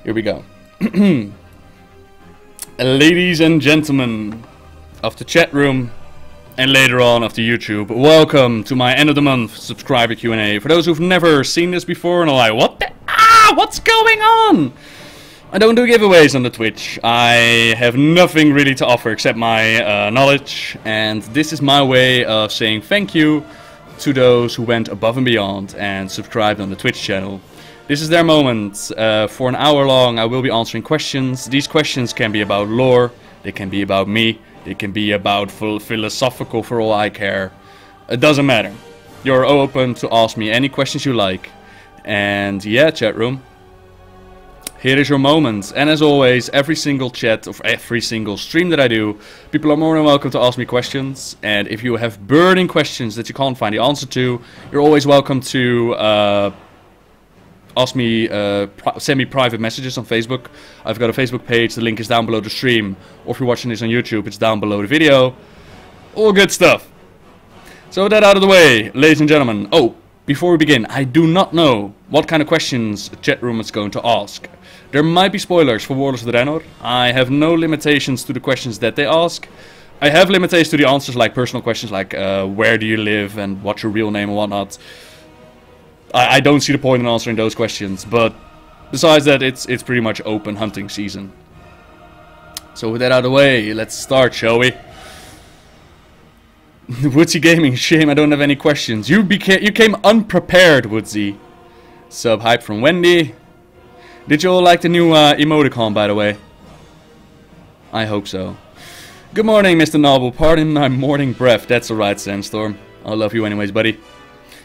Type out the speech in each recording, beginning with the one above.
Here we go. Ladies and gentlemen of the chat room and later on of the YouTube, welcome to my end of the month subscriber Q&A. For those who've never seen this before and are like, what the? What's going on? I don't do giveaways on the Twitch. I have nothing really to offer except my knowledge, and this is my way of saying thank you to those who went above and beyond and subscribed on the Twitch channel. This is their moment. For an hour long I will be answering questions. These questions can be about lore, they can be about me, they can be about philosophical for all I care. It doesn't matter. You're open to ask me any questions you like. And yeah, chat room, here is your moment. And as always, every single chat of every single stream that I do, people are more than welcome to ask me questions. And if you have burning questions that you can't find the answer to, you're always welcome to ask me, send me private messages on Facebook. I've got a Facebook page, the link is down below the stream. Or if you're watching this on YouTube, it's down below the video. All good stuff. So with that out of the way, ladies and gentlemen. Oh, before we begin, I do not know what kind of questions the chat room is going to ask. There might be spoilers for Warlords of Draenor. I have no limitations to the questions that they ask. I have limitations to the answers, like personal questions like where do you live and what's your real name and whatnot. I don't see the point in answering those questions, but besides that, it's pretty much open hunting season. So with that out of the way, let's start, shall we? Woodsy Gaming, shame I don't have any questions. You came unprepared, Woodsy. Sub hype from Wendy. Did you all like the new emoticon, by the way? I hope so. Good morning, Mr. Noble. Pardon my morning breath. That's alright, Sandstorm. I love you anyways, buddy.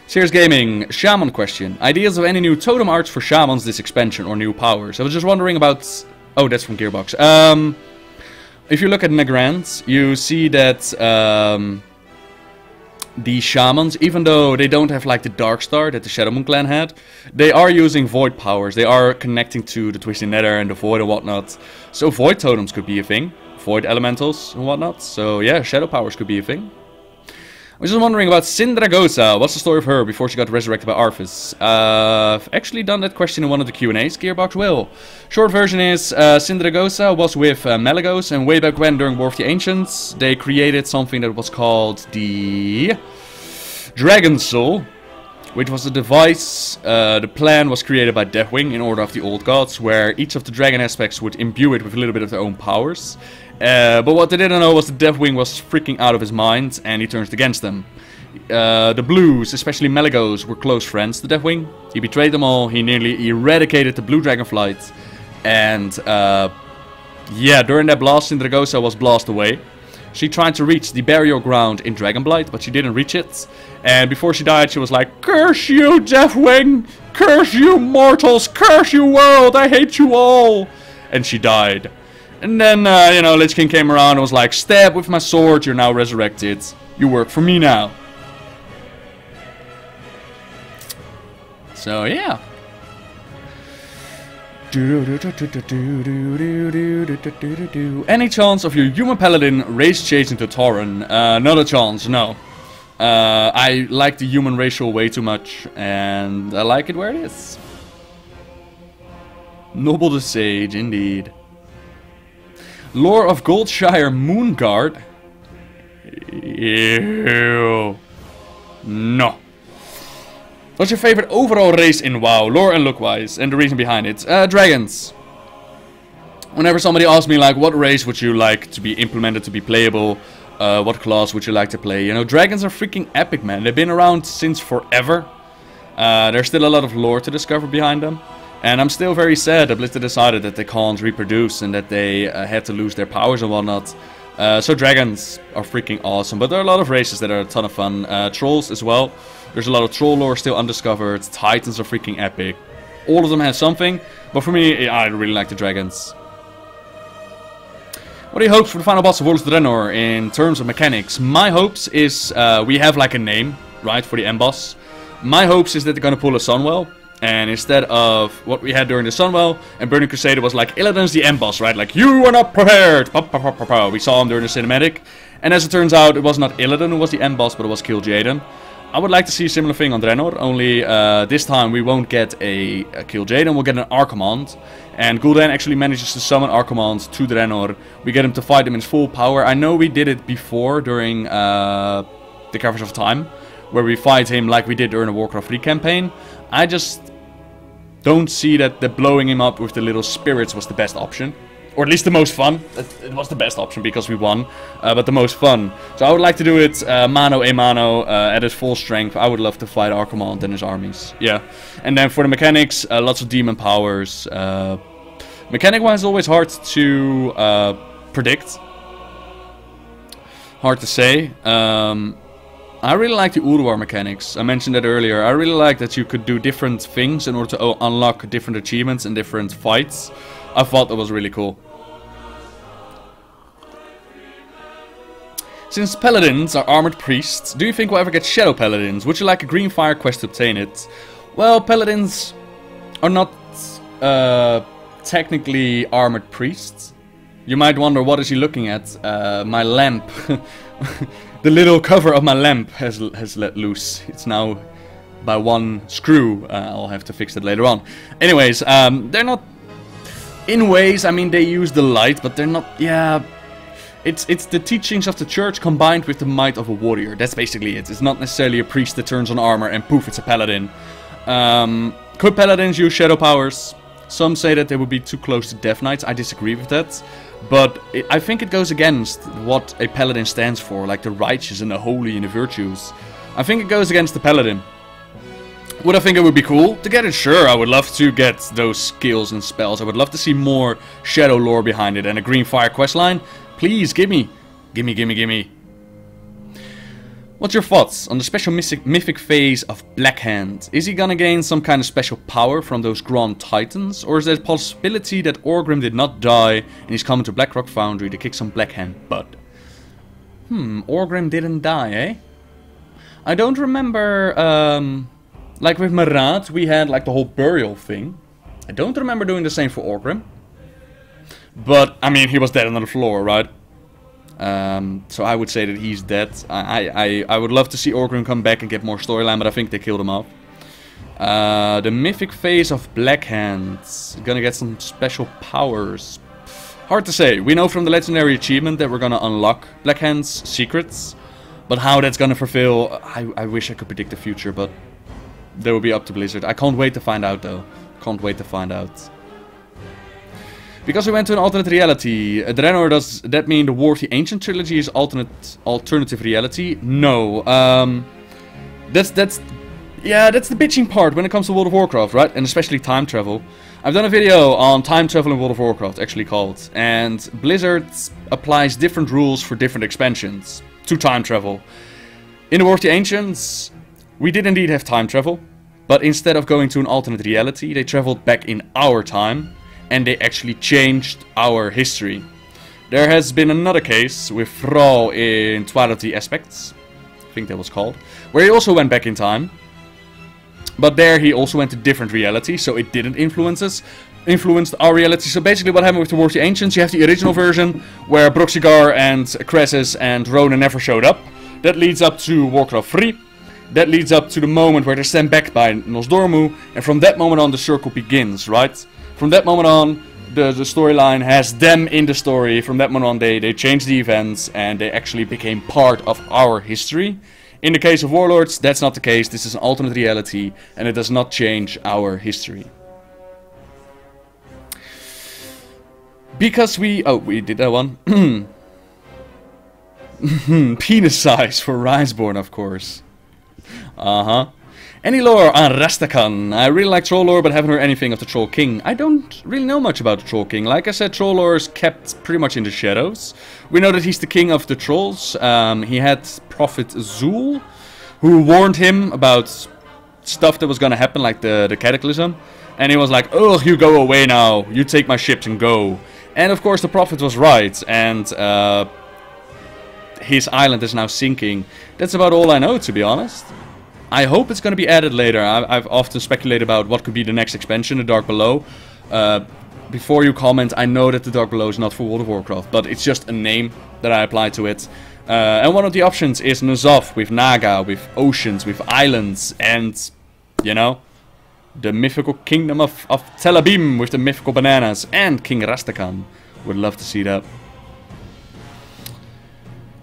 Serious Gaming, Shaman question. Ideas of any new totem arts for Shamans this expansion or new powers? I was just wondering about... Oh, that's from Gearbox. If you look at Nagrand, you see that the Shamans, even though they don't have like the Dark Star that the Shadowmoon clan had, they are using Void powers. They are connecting to the Twisted Nether and the Void and whatnot. So Void totems could be a thing. Void elementals and whatnot. So yeah, Shadow powers could be a thing. I was just wondering about Sindragosa. What's the story of her before she got resurrected by Arthas? I've actually done that question in one of the Q&As. Gearbox will. Short version is Sindragosa was with Malygos, and way back when, during War of the Ancients, they created something that was called the Dragon Soul, which was a device. The plan was created by Deathwing in Order of the Old Gods, where each of the dragon aspects would imbue it with a little bit of their own powers. But what they didn't know was the Deathwing was freaking out of his mind, and he turned against them. The Blues, especially Malygos, were close friends to Deathwing. He betrayed them all, he nearly eradicated the Blue Dragonflight, and yeah, during that blast, Sindragosa was blasted away. She tried to reach the burial ground in Dragonblight, but she didn't reach it. And before she died, she was like, "Curse you, Deathwing! Curse you, mortals! Curse you, world! I hate you all!" And she died. And then, you know, Lich King came around and was like, "Stab with my sword, you're now resurrected. You work for me now." So, yeah. Any chance of your human paladin race changing to Tauren? Not a chance, no. I like the human racial way too much, and I like it where it is. Noble the Sage, indeed. Lore of Goldshire Moonguard? Ew. No. What's your favorite overall race in WoW, lore and look-wise, and the reason behind it? Dragons. Whenever somebody asks me, like, what race would you like to be implemented to be playable, what class would you like to play, you know, dragons are freaking epic, man. They've been around since forever. There's still a lot of lore to discover behind them. And I'm still very sad that Blizzard decided that they can't reproduce and that they had to lose their powers and whatnot. So dragons are freaking awesome, but there are a lot of races that are a ton of fun. Trolls as well. There's a lot of troll lore still undiscovered. Titans are freaking epic. All of them have something, but for me, I really like the dragons. What are your hopes for the final boss of Warlords of Draenor in terms of mechanics? My hopes is we have like a name, right, for the end boss. My hopes is that they're gonna pull a Sunwell. And instead of what we had during the Sunwell, and Burning Crusader was like, Illidan's the end boss, right? Like, you are not prepared! We saw him during the cinematic. And as it turns out, it was not Illidan who was the end boss, but it was Kil'jaeden. I would like to see a similar thing on Draenor, only this time we won't get a Kill Jaden, we'll get an Archimand. And Gul'dan actually manages to summon Archimand to Draenor. We get him to fight him in his full power. I know we did it before during the Caverns of Time, where we fight him like we did during the Warcraft 3 campaign. I just don't see that the blowing him up with the little spirits was the best option. Or at least the most fun. It was the best option because we won, but the most fun. So I would like to do it mano a mano at his full strength. I would love to fight Archimand and his armies. Yeah. And then for the mechanics, lots of demon powers. Mechanic-wise, always hard to predict. Hard to say. I really like the Ulduar mechanics. I mentioned that earlier. I really like that you could do different things in order to unlock different achievements and different fights. I thought that was really cool. Since paladins are armored priests, do you think we'll ever get shadow paladins? Would you like a green fire quest to obtain it? Well, paladins are not technically armored priests. You might wonder, what is he looking at? My lamp. The little cover of my lamp has let loose. It's now by one screw. I'll have to fix that later on. Anyways, they're not... In ways, I mean, they use the light, but they're not... Yeah... It's the teachings of the church combined with the might of a warrior. That's basically it. It's not necessarily a priest that turns on armor and poof, it's a paladin. Could paladins use shadow powers? Some say that they would be too close to Death Knights. I disagree with that. But I think it goes against what a paladin stands for, like the righteous and the holy and the virtues. I think it goes against the paladin. Would I think it would be cool to get it? Sure, I would love to get those skills and spells. I would love to see more shadow lore behind it and a green fire questline. Please, gimme. Gimme, gimme, gimme. What's your thoughts on the special mythic phase of Blackhand? Is he gonna gain some kind of special power from those Grand Titans? Or is there a possibility that Orgrim did not die and he's coming to Blackrock Foundry to kick some Blackhand butt? Orgrim didn't die, eh? I don't remember, like with Marat, we had like the whole burial thing. I don't remember doing the same for Orgrim. But, I mean, he was dead on the floor, right? So I would say that he's dead. I would love to see Orgrim come back and get more storyline, but I think they killed him off. The mythic phase of Blackhand. Gonna get some special powers. Hard to say. We know from the legendary achievement that we're gonna unlock Blackhand's secrets. But how that's gonna fulfill, I wish I could predict the future, but that would be up to Blizzard. I can't wait to find out, though. Can't wait to find out. Because we went to an alternate reality, Draenor, does that mean the War of the Ancient trilogy is alternative reality? No. That's the bitching part when it comes to World of Warcraft, right? And especially time travel. I've done a video on time travel in World of Warcraft, actually called. And Blizzard applies different rules for different expansions to time travel. In the War of the Ancients, we did indeed have time travel. But instead of going to an alternate reality, they traveled back in our time. And they actually changed our history. There has been another case with Thrall in Twilight of the Aspects, I think that was called, where he also went back in time. But there he also went to different reality, so it didn't influenced our reality. So basically what happened with the War of the Ancients, you have the original version, where Broxigar and Cressus and Ronan never showed up. That leads up to Warcraft 3. That leads up to the moment where they're sent back by Nosdormu, and from that moment on the circle begins, right? From that moment on, the storyline has them in the story. From that moment on, they changed the events and they actually became part of our history. In the case of Warlords, that's not the case. This is an alternate reality and it does not change our history. Because we did that one. Penis size for Riseborn, of course. Any lore on Rastakhan? I really like Troll lore, but haven't heard anything of the Troll King. I don't really know much about the Troll King. Like I said, Troll lore is kept pretty much in the shadows. We know that he's the king of the trolls. He had Prophet Zul, who warned him about stuff that was gonna happen, like the Cataclysm. And he was like, "Oh, you go away now. You take my ships and go." And of course, the Prophet was right, and his island is now sinking. That's about all I know, to be honest. I hope it's going to be added later. I've often speculated about what could be the next expansion, the Dark Below. Before you comment, I know that the Dark Below is not for World of Warcraft, but it's just a name that I apply to it. And one of the options is N'Zoth with Naga, with oceans, with islands, and, you know, the mythical kingdom of Tel Abim with the mythical bananas, and King Rastakhan. Would love to see that.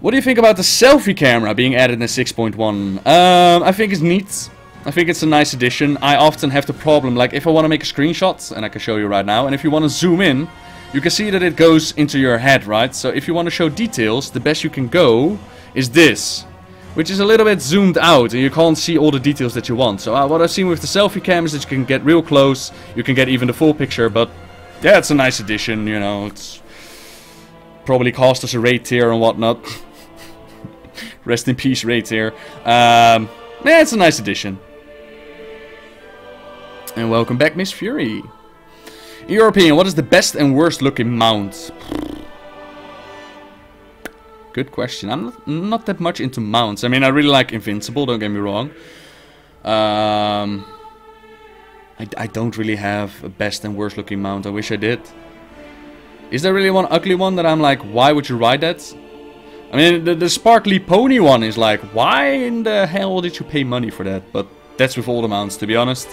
What do you think about the selfie camera being added in 6.1? I think it's neat. I think it's a nice addition. I often have the problem, like if I want to make a screenshot, and I can show you right now, and if you want to zoom in, you can see that it goes into your head, right? So if you want to show details, the best you can go is this, which is a little bit zoomed out, and you can't see all the details that you want. So what I've seen with the selfie cam is that you can get real close, you can get even the full picture, but yeah, it's a nice addition, you know, it's probably cost us a raid tier and whatnot. Rest in peace, raid tier. Yeah, it's a nice addition. And welcome back, Miss Fury. In your opinion, what is the best and worst looking mount? Good question. I'm not that much into mounts. I mean, I really like Invincible, don't get me wrong. I don't really have a best and worst looking mount. I wish I did. Is there really one ugly one that I'm like, why would you ride that? I mean, the sparkly pony one is like, why in the hell did you pay money for that? But that's with all the mounts, to be honest.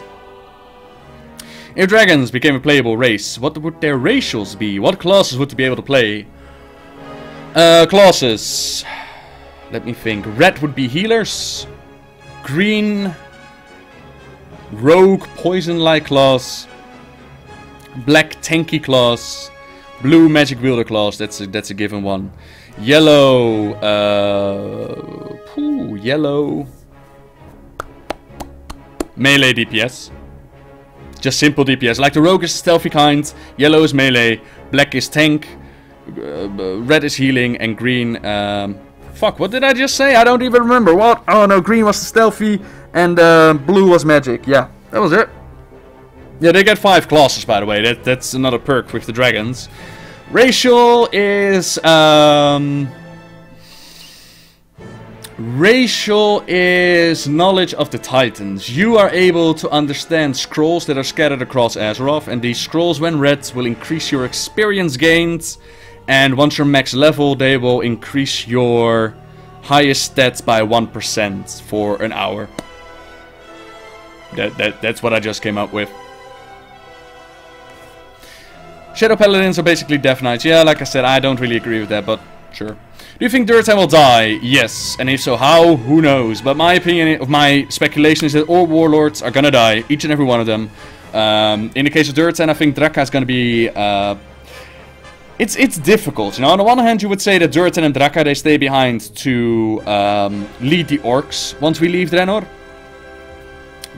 If dragons became a playable race, what would their racials be? What classes would they be able to play? Classes. Let me think. Red would be healers. Green, rogue, poison-like class. Black, tanky class. Blue, magic wielder class. That's a given one. Yellow, yellow. Melee DPS. Just simple DPS. Like the rogue is stealthy kind. Yellow is melee. Black is tank. Red is healing. And green, fuck, what did I just say? I don't even remember. What? Oh no, green was the stealthy. And blue was magic. Yeah, that was it. Yeah, they get 5 classes, by the way. That's another perk with the dragons. Racial is knowledge of the Titans. You are able to understand scrolls that are scattered across Azeroth, and these scrolls, when read, will increase your experience gains, and once you're max level, they will increase your highest stats by 1% for an hour. That's what I just came up with. Shadow Paladins are basically Death Knights. Yeah, like I said, I don't really agree with that, but sure. Do you think Durotan will die? Yes. And if so, how? Who knows? But my opinion, my speculation is that all Warlords are gonna die. Each and every one of them. In the case of Durotan, I think Draka is gonna be... It's difficult, you know. On the one hand, you would say that Durotan and Draka, they stay behind to lead the Orcs once we leave Draenor.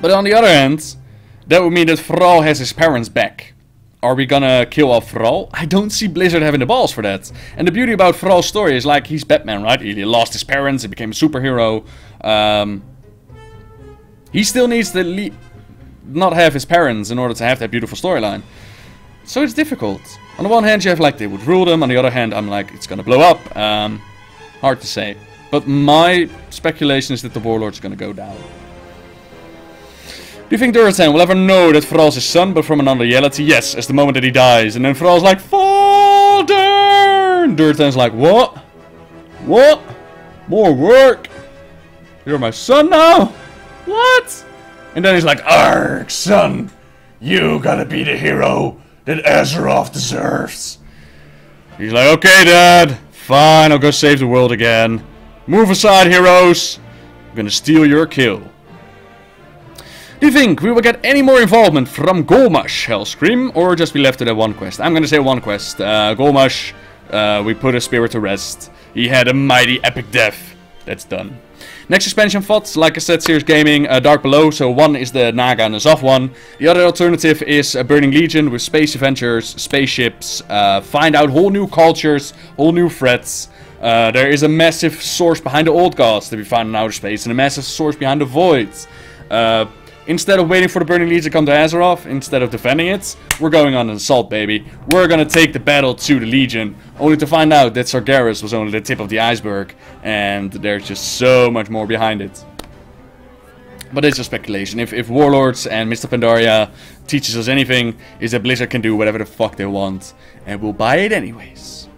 But on the other hand, that would mean that Thrall has his parents back. Are we gonna kill off Thrall? I don't see Blizzard having the balls for that. And the beauty about Thrall's story is, like, he's Batman, right? He lost his parents, he became a superhero. He still needs to not have his parents in order to have that beautiful storyline. So it's difficult. On the one hand, you have, like, they would rule them. On the other hand, I'm like, it's gonna blow up. Hard to say. But my speculation is that the Warlord's gonna go down. Do you think Durotan will ever know that Thrall's his son, but from another reality? Yes, as the moment that he dies. And then Thrall's like, Father! And Durotan's like, what? What? More work? You're my son now? What? And then he's like, Arg, son! You gotta be the hero that Azeroth deserves. He's like, okay, Dad. Fine, I'll go save the world again. Move aside, heroes. I'm gonna steal your kill. Do you think we will get any more involvement from Golmash, Hellscream, or just be left to that one quest? I'm gonna say one quest. Golmash, we put his spirit to rest. He had a mighty epic death. That's done. Next expansion thoughts, like I said, Serious Gaming, Dark Below. So one is the Naga and the Zoth one. The other alternative is a Burning Legion with space adventures, spaceships, find out whole new cultures, whole new threats. There is a massive source behind the Old Gods to be found in outer space, and a massive source behind the Voids. Instead of waiting for the Burning Legion to come to Azeroth, instead of defending it, we're going on an assault, baby. We're gonna take the battle to the Legion, only to find out that Sargeras was only the tip of the iceberg, and there's just so much more behind it. But it's just speculation. If Warlords and Mr. Pandaria teaches us anything, is that Blizzard can do whatever the fuck they want, and we'll buy it anyways.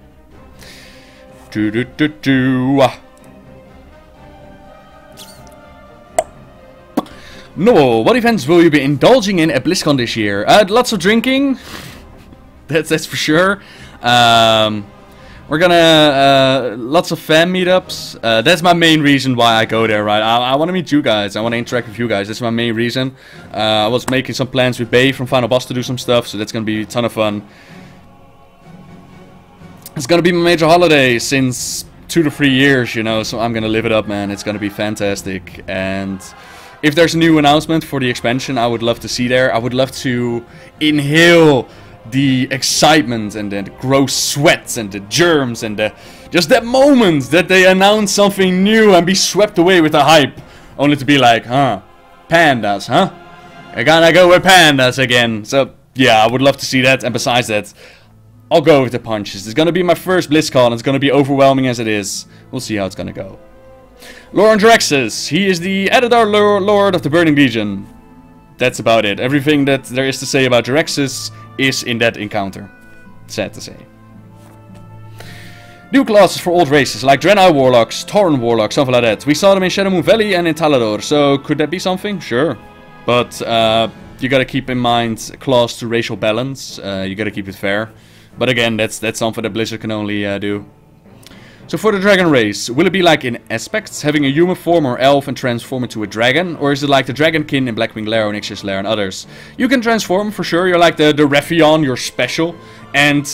Noel, what events will you be indulging in at BlizzCon this year? Lots of drinking. That's for sure. We're gonna lots of fan meetups. That's my main reason why I go there, right? I want to meet you guys. I want to interact with you guys. That's my main reason. I was making some plans with Bay from Final Boss to do some stuff, so that's gonna be a ton of fun. It's gonna be my major holiday since 2 to 3 years, you know. So I'm gonna live it up, man. It's gonna be fantastic. And if there's a new announcement for the expansion, I would love to see there. I would love to inhale the excitement and the gross sweats and the germs and just that moment that they announce something new and be swept away with the hype, only to be like, huh, pandas, huh? You're gonna go with pandas again. So yeah, I would love to see that. And besides that, I'll go with the punches. It's gonna be my first BlizzCon. It's gonna be overwhelming as it is. We'll see how it's gonna go. Lauren Drexus, he is the editor lord of the Burning Legion. That's about it. Everything that there is to say about Drexus is in that encounter. Sad to say. New classes for old races, like Draenei Warlocks, Tauren Warlocks, something like that. We saw them in Shadowmoon Valley and in Talador, so could that be something? Sure. But you gotta keep in mind class to racial balance. You gotta keep it fair. But again, that's something that Blizzard can only do. So for the dragon race, will it be like in aspects, having a human form or elf and transform into a dragon? Or is it like the Dragonkin in Blackwing Lair, Onyxia's Lair and others? You can transform for sure, you're like the Rephion, you're special. And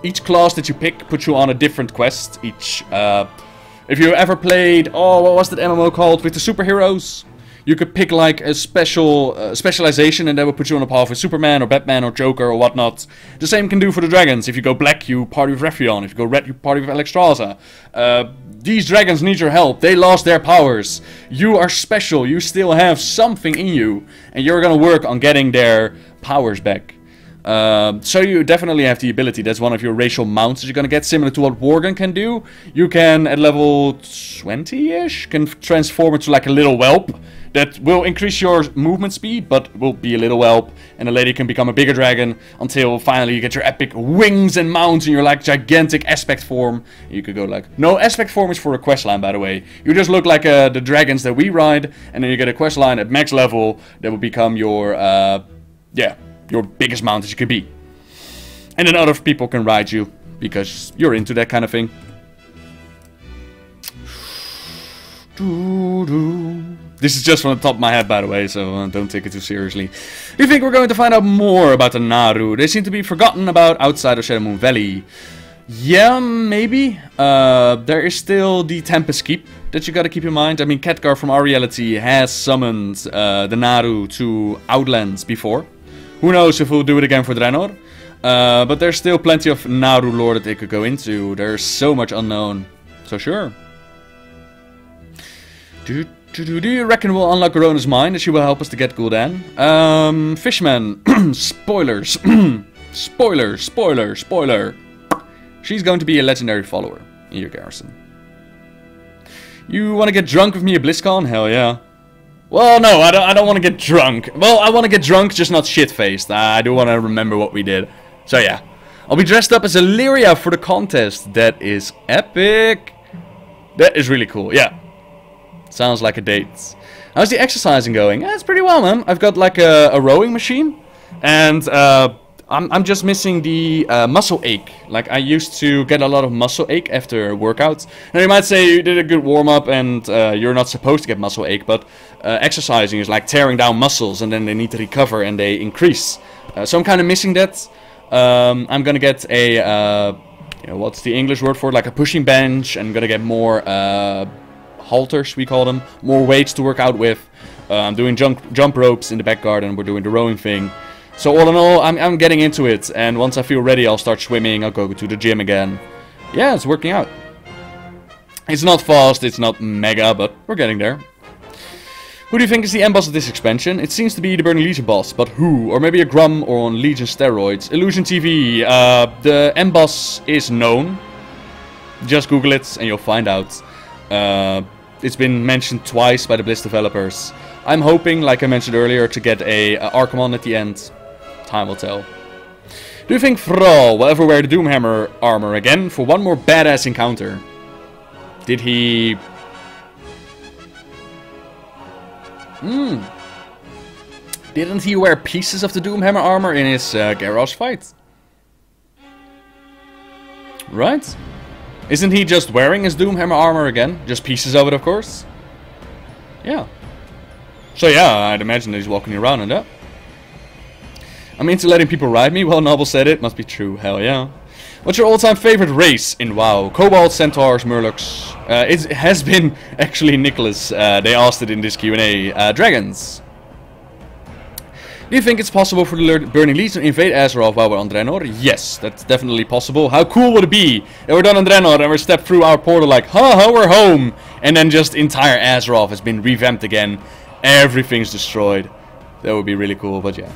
each class that you pick puts you on a different quest. If you ever played, oh, what was that MMO called, with the superheroes? You could pick like a specialization and that would put you on a path with Superman or Batman or Joker or whatnot. The same can do for the dragons. If you go black, you party with Rephion. If you go red, you party with Alexstrasza. These dragons need your help. They lost their powers. You are special. You still have something in you. And you're gonna work on getting their powers back. So you definitely have the ability. That's one of your racial mounts that you're gonna get, similar to what Worgen can do. You can, at level 20-ish, can transform into like a little whelp. That will increase your movement speed, but will be a little whelp. And the lady can become a bigger dragon until finally you get your epic wings and mounts in your like gigantic aspect form. You could go like... No, aspect form is for a questline, by the way. You just look like the dragons that we ride, and then you get a questline at max level that will become your... your biggest mount that you could be. And then other people can ride you, because you're into that kind of thing. This is just from the top of my head, by the way, so don't take it too seriously. Do you think we're going to find out more about the Naru? They seem to be forgotten about outside of Shadowmoon Valley. Yeah, maybe. There is still the Tempest Keep that you gotta keep in mind. I mean, Khadgar from our reality has summoned the Naru to Outlands before. Who knows if we'll do it again for Draenor. But there's still plenty of Naru lore that they could go into. There's so much unknown. So sure. Do you reckon we'll unlock Garona's mind and she will help us to get Gul'dan? Fishman. Spoilers. Spoiler. She's going to be a legendary follower in your garrison. You want to get drunk with me at BlizzCon? Hell yeah. Well, no, I don't want to get drunk. Well, I want to get drunk, just not shit-faced. I do want to remember what we did. So yeah. I'll be dressed up as Illyria for the contest. That is epic. That is really cool, yeah. Sounds like a date. How's the exercising going? Yeah, it's pretty well, man. I've got like a rowing machine. And I'm just missing the muscle ache. Like, I used to get a lot of muscle ache after workouts. Now, you might say you did a good warm-up and you're not supposed to get muscle ache. But exercising is like tearing down muscles and then they need to recover and they increase. So I'm kind of missing that. I'm gonna get a... what's the English word for it? Like a pushing bench. And I'm gonna get more... halters, we call them. More weights to work out with. I'm doing jump ropes in the back garden. We're doing the rowing thing. So all in all, I'm getting into it. And once I feel ready, I'll start swimming. I'll go to the gym again. Yeah, it's working out. It's not fast, it's not mega, but we're getting there. Who do you think is the end boss of this expansion? It seems to be the Burning Legion boss, but who? Or maybe a Grum or on Legion steroids. Illusion TV, the end boss is known. Just Google it and you'll find out. It's been mentioned twice by the Blizz developers. I'm hoping, like I mentioned earlier, to get a Archimon at the end. Time will tell. Do you think Thrall will ever wear the Doomhammer armor again for one more badass encounter? Did he... Didn't he wear pieces of the Doomhammer armor in his garage fight? Right? Isn't he just wearing his Doomhammer armor again? Just pieces of it, of course? Yeah. So yeah, I'd imagine that he's walking around in that. I'm into letting people ride me. Well, Noble said it. Must be true. Hell yeah. What's your all-time favorite race in WoW? Kobolds, Centaurs, Murlocs. It has been actually Nicholas. They asked it in this Q&A. Dragons. Do you think it's possible for the Burning Legion to invade Azeroth while we're on Draenor? Yes, that's definitely possible. How cool would it be that we're done on Draenor and we're stepped through our portal like, ha, we're home. And then just entire Azeroth has been revamped again. Everything's destroyed. That would be really cool, but yeah.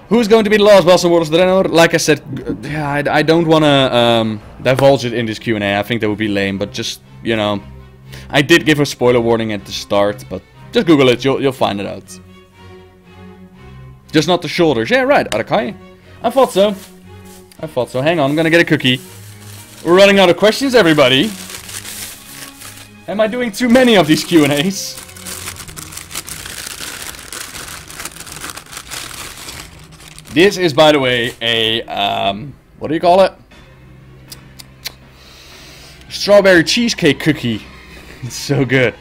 Who's going to be the last boss of World of Draenor? Like I said, yeah, I don't want to divulge it in this Q&A. I think that would be lame, but just, you know. I did give a spoiler warning at the start, but just Google it, you'll find it out. Just not the shoulders. Yeah, right, Arakai. I thought so. I thought so. Hang on, I'm gonna get a cookie. We're running out of questions, everybody. Am I doing too many of these Q&As? This is, by the way, a, what do you call it? Strawberry cheesecake cookie. It's so good.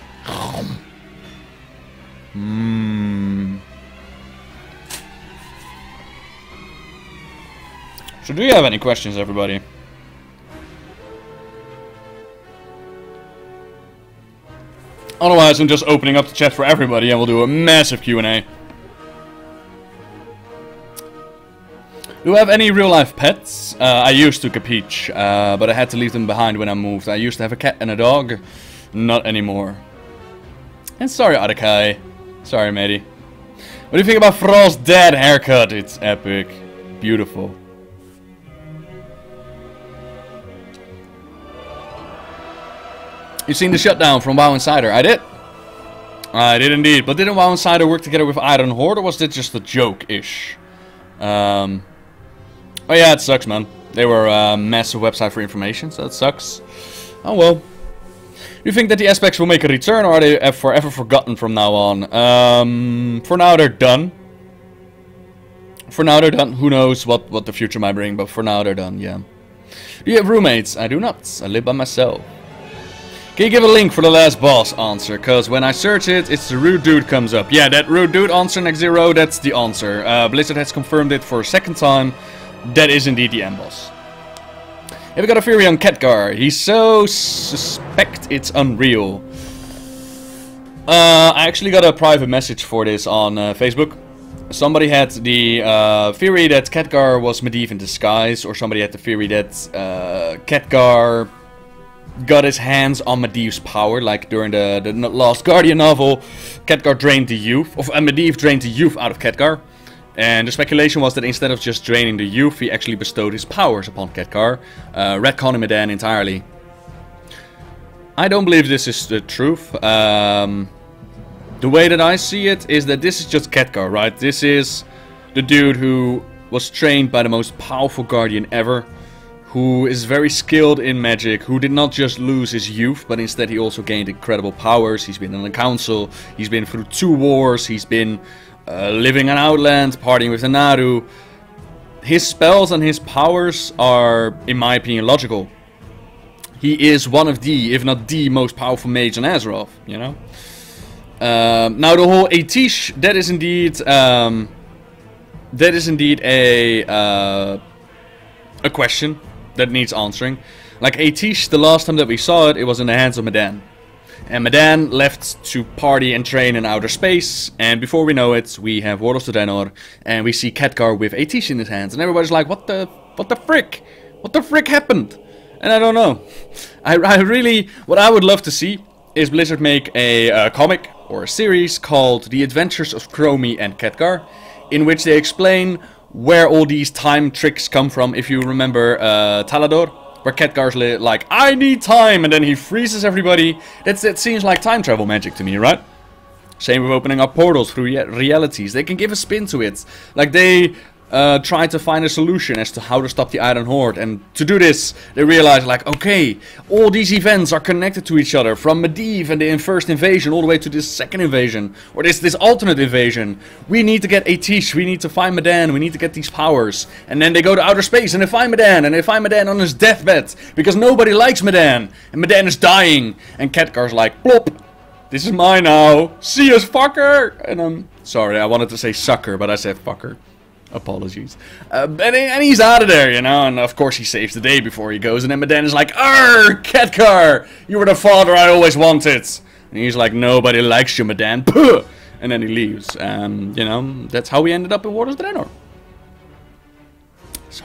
Mmm. So do you have any questions, everybody? Otherwise, I'm just opening up the chat for everybody and we'll do a massive Q&A. Do you have any real-life pets? I used to, Capeach, but I had to leave them behind when I moved. I used to have a cat and a dog. Not anymore. And sorry, Arakai. Sorry, matey. What do you think about Frost's dad haircut? It's epic. Beautiful. You seen the shutdown from WoW Insider? I did. I did indeed. But didn't WoW Insider work together with Iron Horde, or was that just a joke-ish? Oh yeah, it sucks, man. They were a massive website for information, so it sucks. Oh well. Do you think that the aspects will make a return, or are they forever forgotten from now on? For now they're done. For now they're done. Who knows what the future might bring, but for now they're done, yeah. Do you have roommates? I do not. I live by myself. Can you give a link for the last boss answer? Because when I search it, it's the rude dude comes up. Yeah, that rude dude answer next zero, that's the answer. Blizzard has confirmed it for a second time. That is indeed the end boss. Have you got a theory on Khadgar? He's so suspect it's unreal. I actually got a private message for this on Facebook. Somebody had the theory that Khadgar was Medivh in disguise, or somebody had the theory that Khadgar got his hands on Medivh's power, like during the Last Guardian novel. Khadgar drained the youth, or Medivh drained the youth out of Khadgar. And the speculation was that instead of just draining the youth, he actually bestowed his powers upon Khadgar, retconning Medan entirely. I don't believe this is the truth. The way that I see it is that this is just Khadgar, right? This is the dude who was trained by the most powerful Guardian ever, who is very skilled in magic, who did not just lose his youth, but instead he also gained incredible powers. He's been in the council, he's been through 2 wars, he's been living on Outland, partying with the Naru. His spells and his powers are, in my opinion, logical. He is one of the, if not the most powerful mage on Azeroth, you know? Now the whole Atish, that is indeed a question that needs answering. Like Atish, the last time that we saw it, it was in the hands of Medan. And Medan left to party and train in outer space, and before we know it, we have Warlords of Draenor, and we see Khadgar with Atish in his hands, and everybody's like, what the frick? What the frick happened? And I don't know. I really, what I would love to see is Blizzard make a comic or a series called The Adventures of Chromie and Khadgar, in which they explain where all these time tricks come from. If you remember Talador, where Khadgar's like, I need time, and then he freezes everybody. That seems like time travel magic to me, right? Same with opening up portals through realities. They can give a spin to it. Like they try to find a solution as to how to stop the Iron Horde. And to do this, they realize, like, okay, all these events are connected to each other, from Medivh and the first invasion all the way to this second invasion, or this alternate invasion. We need to get Atish, we need to find Medan, we need to get these powers. And then they go to outer space and they find Medan, and they find Medan on his deathbed, because nobody likes Medan, and Medan is dying. And Khadgar's like, plop, this is mine now, see us, fucker. And I'm sorry, I wanted to say sucker, but I said fucker. Apologies. And he's out of there, you know, and of course he saves the day before he goes, and then Medan is like, Arr, Khadgar, you were the father I always wanted. And he's like, nobody likes you, Medan. Puh! And then he leaves. You know, that's how we ended up in Waters of Draenor. So,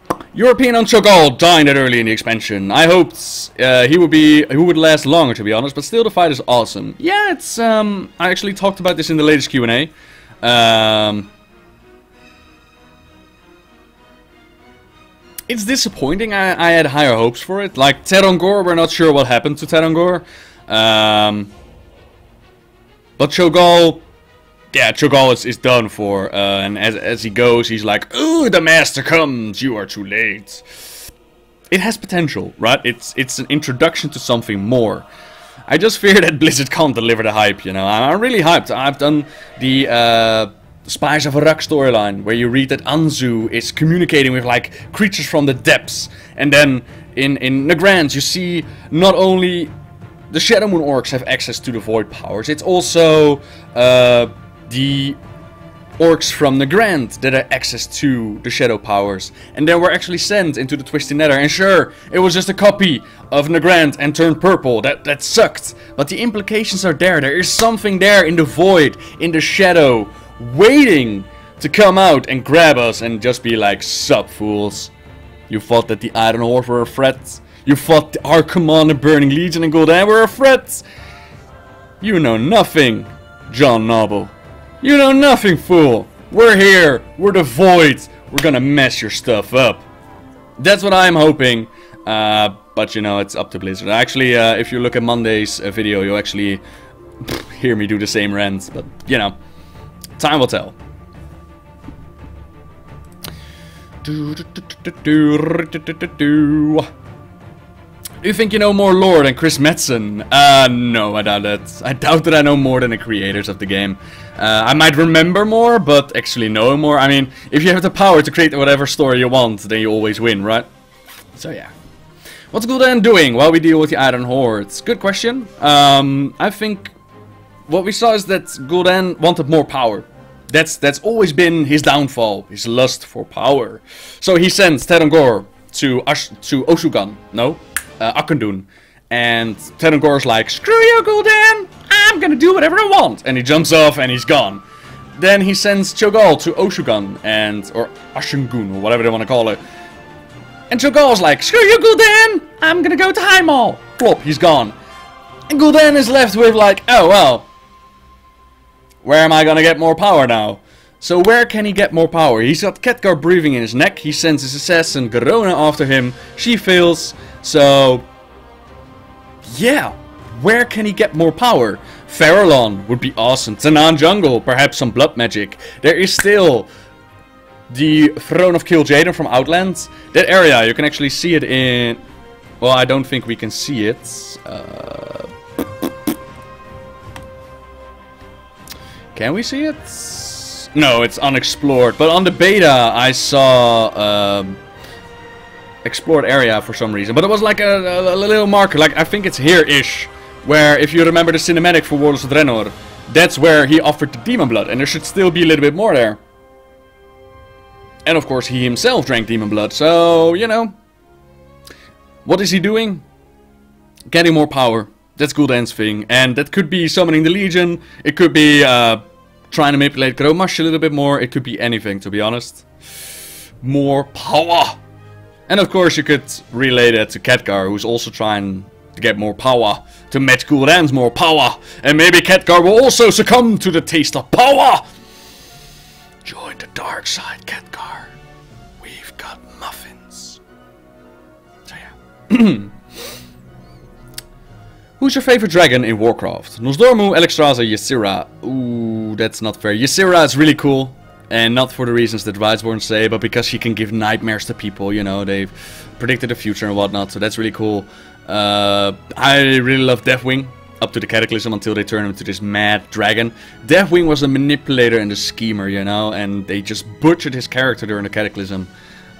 yeah. European on Cho'Gall dying that early in the expansion. I hoped he would last longer, to be honest, but still the fight is awesome. Yeah, it's, I actually talked about this in the latest Q&A. It's disappointing. I had higher hopes for it. Like Terongor, we're not sure what happened to Terongor. But Cho'Gall, yeah, Cho'Gall is done for. And as he goes, he's like, "Ooh, the master comes. You are too late." It has potential, right? It's an introduction to something more. I just fear that Blizzard can't deliver the hype, you know. I'm really hyped. I've done the Spies of Arak storyline, where you read that Anzu is communicating with, like, creatures from the depths. And then in Nagrand, you see not only the Shadowmoon orcs have access to the Void powers, it's also the orcs from Nagrand that have access to the Shadow powers. And then we're actually sent into the Twisted Nether, and sure, it was just a copy of Nagrand and turned purple. That sucked. But the implications are there. There is something there in the Void, in the Shadow, waiting to come out and grab us and just be like, sup, fools. You thought that the Iron Horde were a threat? You thought our Commander Burning Legion and Gul'dan were a threat? You know nothing, John Noble. You know nothing, fool. We're here. We're the Void. We're gonna mess your stuff up. That's what I'm hoping. But you know, it's up to Blizzard. Actually, if you look at Monday's video, you'll actually hear me do the same rant. But, you know, time will tell. Do you think you know more lore than Chris Metzen? No, I doubt that. I doubt that I know more than the creators of the game. I might remember more, but actually know more. I mean, if you have the power to create whatever story you want, then you always win, right? So yeah. What's Gul'dan doing while we deal with the Iron Hordes? Good question. I think what we saw is that Gul'dan wanted more power. That's always been his downfall, his lust for power. So he sends Terongor to Oshugan. No? Akundun. And Terongor's like, screw you, Gul'dan! I'm gonna do whatever I want! And he jumps off and he's gone. Then he sends Cho'Gall to Oshugan, or Ashengun, or whatever they want to call it. And Cho'Gall's like, screw you, Gul'dan! I'm gonna go to Highmaul! Plop, he's gone. And Gul'dan is left with like, oh well, where am I gonna get more power now? So where can he get more power? He's got Khadgar breathing in his neck. He sends his assassin Garona after him. She fails. So yeah, where can he get more power? Farallon would be awesome. Tanan Jungle, perhaps some blood magic. There is still the Throne of Kil'jaeden from Outlands. That area, you can actually see it in... Well, I don't think we can see it. Can we see it? No, it's unexplored. But on the beta, I saw explored area for some reason. But it was like a little marker. Like, I think it's here-ish. Where, if you remember the cinematic for Warlords of Draenor, that's where he offered the Demon Blood. And there should still be a little bit more there. And of course, he himself drank Demon Blood. So, you know. What is he doing? Getting more power. That's Gul'dan's thing. And that could be summoning the Legion. It could be trying to manipulate Grommash a little bit more. It could be anything, to be honest. More power. And of course, you could relay that to Khadgar, who's also trying to get more power. To match Gul'dan's more power. And maybe Khadgar will also succumb to the taste of power. Join the dark side, Khadgar. We've got muffins. So yeah. Who's your favorite dragon in Warcraft? Nosdormu, Alexstrasza, Ysera. Ooh, that's not fair. Ysera is really cool. And not for the reasons that Riseborn say, but because she can give nightmares to people, you know, they've predicted the future and whatnot, so that's really cool. I really love Deathwing, up to the Cataclysm until they turn him into this mad dragon. Deathwing was a manipulator and a schemer, you know, and they just butchered his character during the Cataclysm.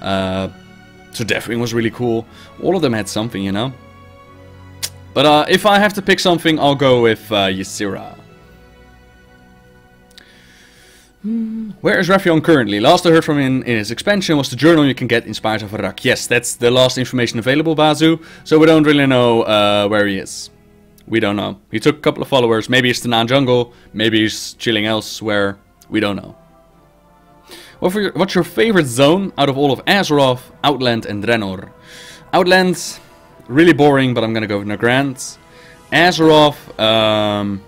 So Deathwing was really cool. All of them had something, you know. But if I have to pick something, I'll go with Ysera. Where is Raffion currently? Last I heard from him in his expansion was the journal you can get in Spires of Arak. Yes, that's the last information available, Bazu. So we don't really know where he is. We don't know. He took a couple of followers. Maybe it's the Nan-Jungle. Maybe he's chilling elsewhere. We don't know. What's your favorite zone out of all of Azeroth, Outland and Draenor? Outland, really boring, but I'm gonna go with Nagrand. Azeroth,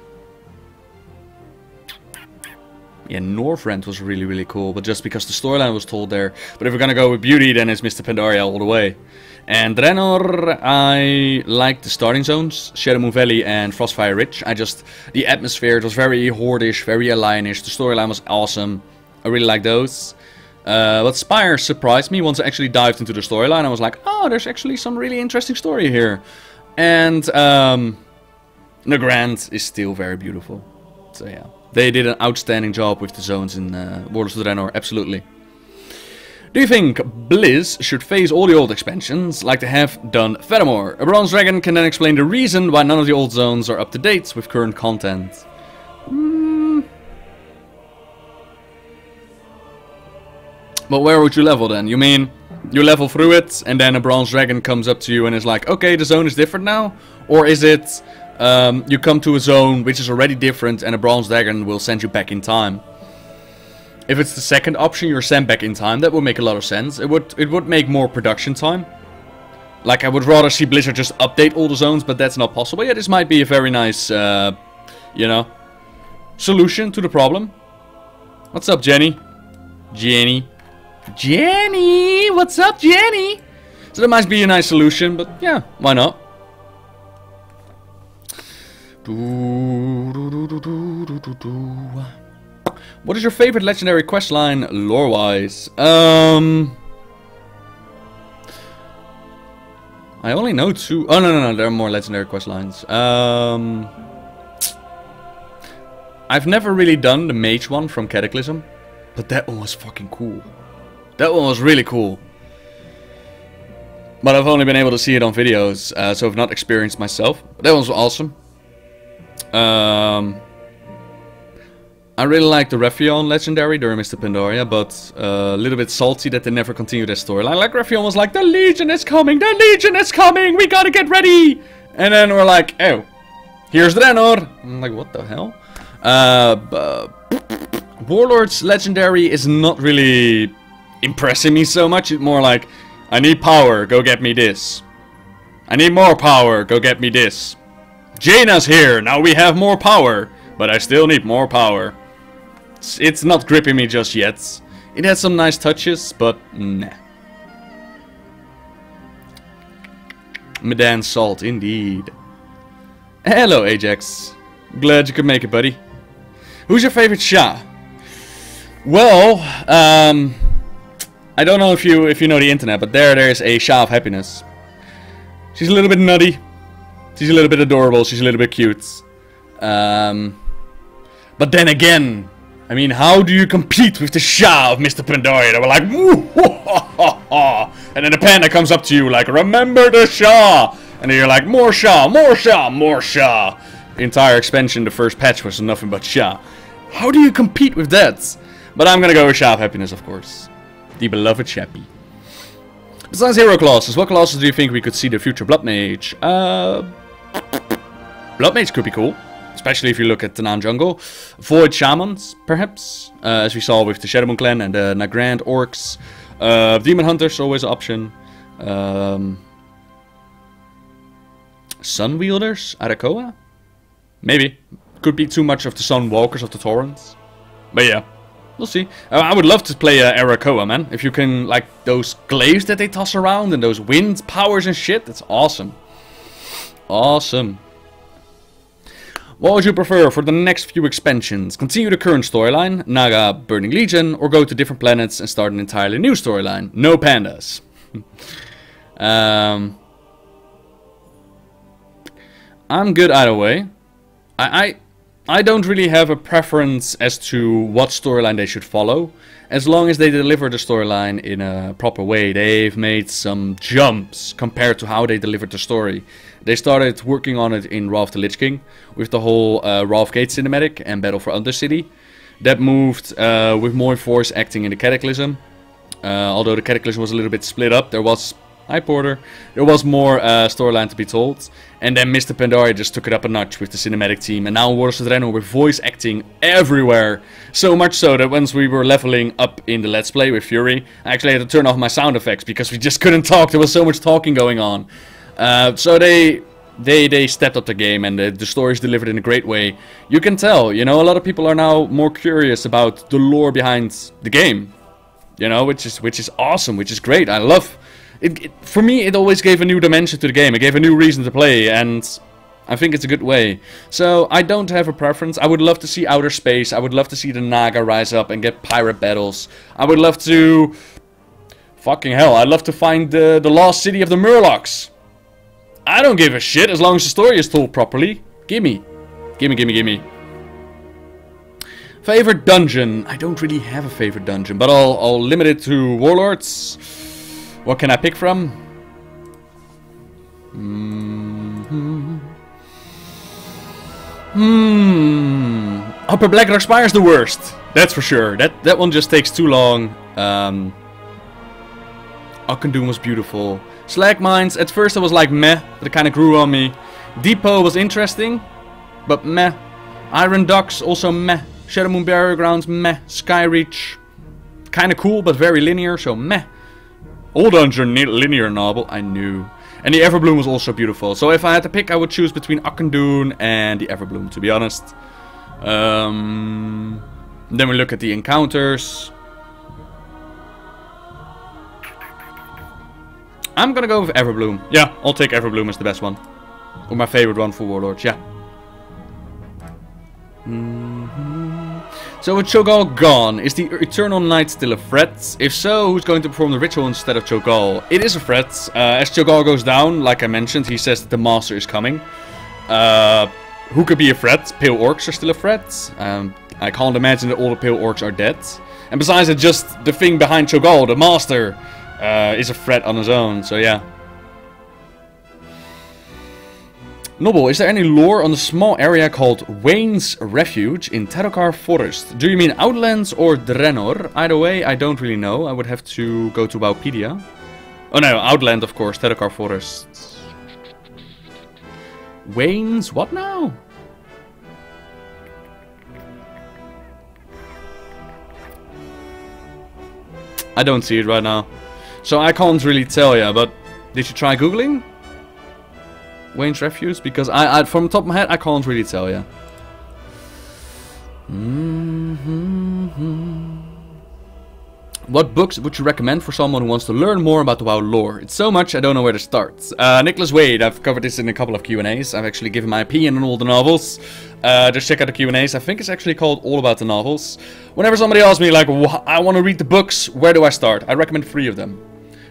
yeah, Northrend was really cool, but just because the storyline was told there. But if we're gonna go with beauty, then it's Mr. Pandaria all the way. And Draenor, I like the starting zones, Shadowmoon Valley and Frostfire Ridge. The atmosphere, it was very Horde-ish, very Alienish. The storyline was awesome. I really like those. But Spire surprised me once I actually dived into the storyline. I was like, oh, there's actually some really interesting story here. And Nagrand is still very beautiful. So yeah, they did an outstanding job with the zones in Warlords of Draenor, absolutely. Do you think Blizz should phase all the old expansions like they have done furthermore? A Bronze Dragon can then explain the reason why none of the old zones are up to date with current content. But where would you level then? You mean you level through it and then a Bronze Dragon comes up to you and is like, okay, the zone is different now? Or is it you come to a zone which is already different and a Bronze Dragon will send you back in time? If it's the second option, you're sent back in time, that would make a lot of sense. It would make more production time. Like, I would rather see Blizzard just update all the zones, but that's not possible. Yeah, this might be a very nice, you know, solution to the problem. What's up, Jenny? Jenny, what's up, Jenny? So that might be a nice solution, but yeah, why not? What is your favorite legendary questline, lore-wise? I only know two. Oh, no, there are more legendary questlines. I've never really done the mage one from Cataclysm, but that one was fucking cool. That one was really cool. But I've only been able to see it on videos, so I've not experienced myself. That one was awesome. I really like the Raffion legendary during Mr. Pandaria, but a little bit salty that they never continued their storyline. Like, Raffion was like, the Legion is coming, we gotta get ready! And then we're like, oh, here's Draenor. I'm like, what the hell? Warlord's legendary is not really impressing me so much. It's more like, I need power, go get me this. I need more power, go get me this. Jaina's here, now we have more power, but I still need more power. It's not gripping me just yet. It has some nice touches, but nah. Medan Salt, indeed. Hello, Ajax. Glad you could make it, buddy. Who's your favorite Shah? Well, I don't know if you know the internet, but there's a Shah of Happiness. She's a little bit nutty. She's a little bit adorable. She's a little bit cute. But then again, I mean, how do you compete with the Shah of Mr. Pandaria? They were like, woo, ha, ha, ha. And then the panda comes up to you like, remember the Shah. And then you're like, more Shah, more Shah, more Shah. The entire expansion, the first patch was nothing but Shah. How do you compete with that? But I'm gonna go with Shah of Happiness, of course. The beloved Chappie. Besides hero classes, what classes do you think we could see the future Blood Mage? Blood Mage could be cool. Especially if you look at the Nan-Jungle. Void Shamans, perhaps. As we saw with the Shadowmoon Clan and the Nagrand Orcs. Demon Hunters, always an option. Sun Wielders, Arakoa? Maybe. Could be too much of the Sun Walkers of the Torrents. But yeah, we'll see. I would love to play Arakoa, man. If you can, like, those glaives that they toss around and those wind powers and shit, that's awesome. Awesome. What would you prefer for the next few expansions? Continue the current storyline, Naga Burning Legion, or go to different planets and start an entirely new storyline? No pandas. I'm good either way. I don't really have a preference as to what storyline they should follow. As long as they deliver the storyline in a proper way. They've made some jumps compared to how they delivered the story. They started working on it in Wrath of the Lich King with the whole Wrath Gate cinematic and Battle for Undercity. That moved with more voice acting in the Cataclysm. Although the Cataclysm was a little bit split up, there was... Hi Porter. There was more storyline to be told. And then Mr. Pandaria just took it up a notch with the cinematic team. And now Warlords of Draenor with voice acting everywhere. So much so that once we were leveling up in the Let's Play with Fury, I actually had to turn off my sound effects because we just couldn't talk. There was so much talking going on. So they stepped up the game, and the story is delivered in a great way. You can tell, you know, a lot of people are now more curious about the lore behind the game. You know, which is awesome, which is great. I love... For me, it always gave a new dimension to the game. It gave a new reason to play, and I think it's a good way. So, I don't have a preference. I would love to see outer space. I would love to see the Naga rise up and get pirate battles. I would love to... Fucking hell, I'd love to find the lost city of the Murlocs. I don't give a shit as long as the story is told properly. Gimme. Gimme, gimme, gimme. Favorite dungeon? I don't really have a favorite dungeon, but I'll limit it to Warlords. What can I pick from? Upper Blackrock Spire is the worst. That's for sure. That one just takes too long. Ockendune was beautiful. Slag Mines, at first I was like meh, but it kind of grew on me. Depot was interesting, but meh. Iron Docks, also meh. Shadowmoon Barrier Grounds, meh. Skyreach, kind of cool, but very linear, so meh. All dungeon linear novel, I knew. And the Everbloom was also beautiful. So if I had to pick, I would choose between Ockendune and the Everbloom, to be honest. Then we look at the encounters. I'm gonna go with Everbloom. Yeah, I'll take Everbloom as the best one. Or my favorite one for Warlords, yeah. So with Cho'Gall gone, is the Eternal Night still a threat? If so, who's going to perform the ritual instead of Cho'Gall? It is a threat. As Cho'Gall goes down, like I mentioned, he says that the Master is coming. Who could be a threat? Pale Orcs are still a threat. I can't imagine that all the Pale Orcs are dead. And besides it, just the thing behind Cho'Gall, the Master, is a threat on his own, so yeah. Noble, is there any lore on the small area called Wayne's Refuge in Tarokar Forest? Do you mean Outlands or Draenor? Either way, I don't really know. I would have to go to Wowpedia. Oh no, Outland of course, Tarokar Forest. Wayne's what now? I don't see it right now. So I can't really tell ya, but did you try Googling Wayne's Refuge? Because I from the top of my head, I can't really tell ya. What books would you recommend for someone who wants to learn more about the WoW lore? It's so much, I don't know where to start. Nicholas Wade, I've covered this in a couple of Q&As. I've actually given my opinion on all the novels. Just check out the Q&As. I think it's actually called All About the Novels. Whenever somebody asks me, like, I want to read the books, where do I start? I recommend 3 of them.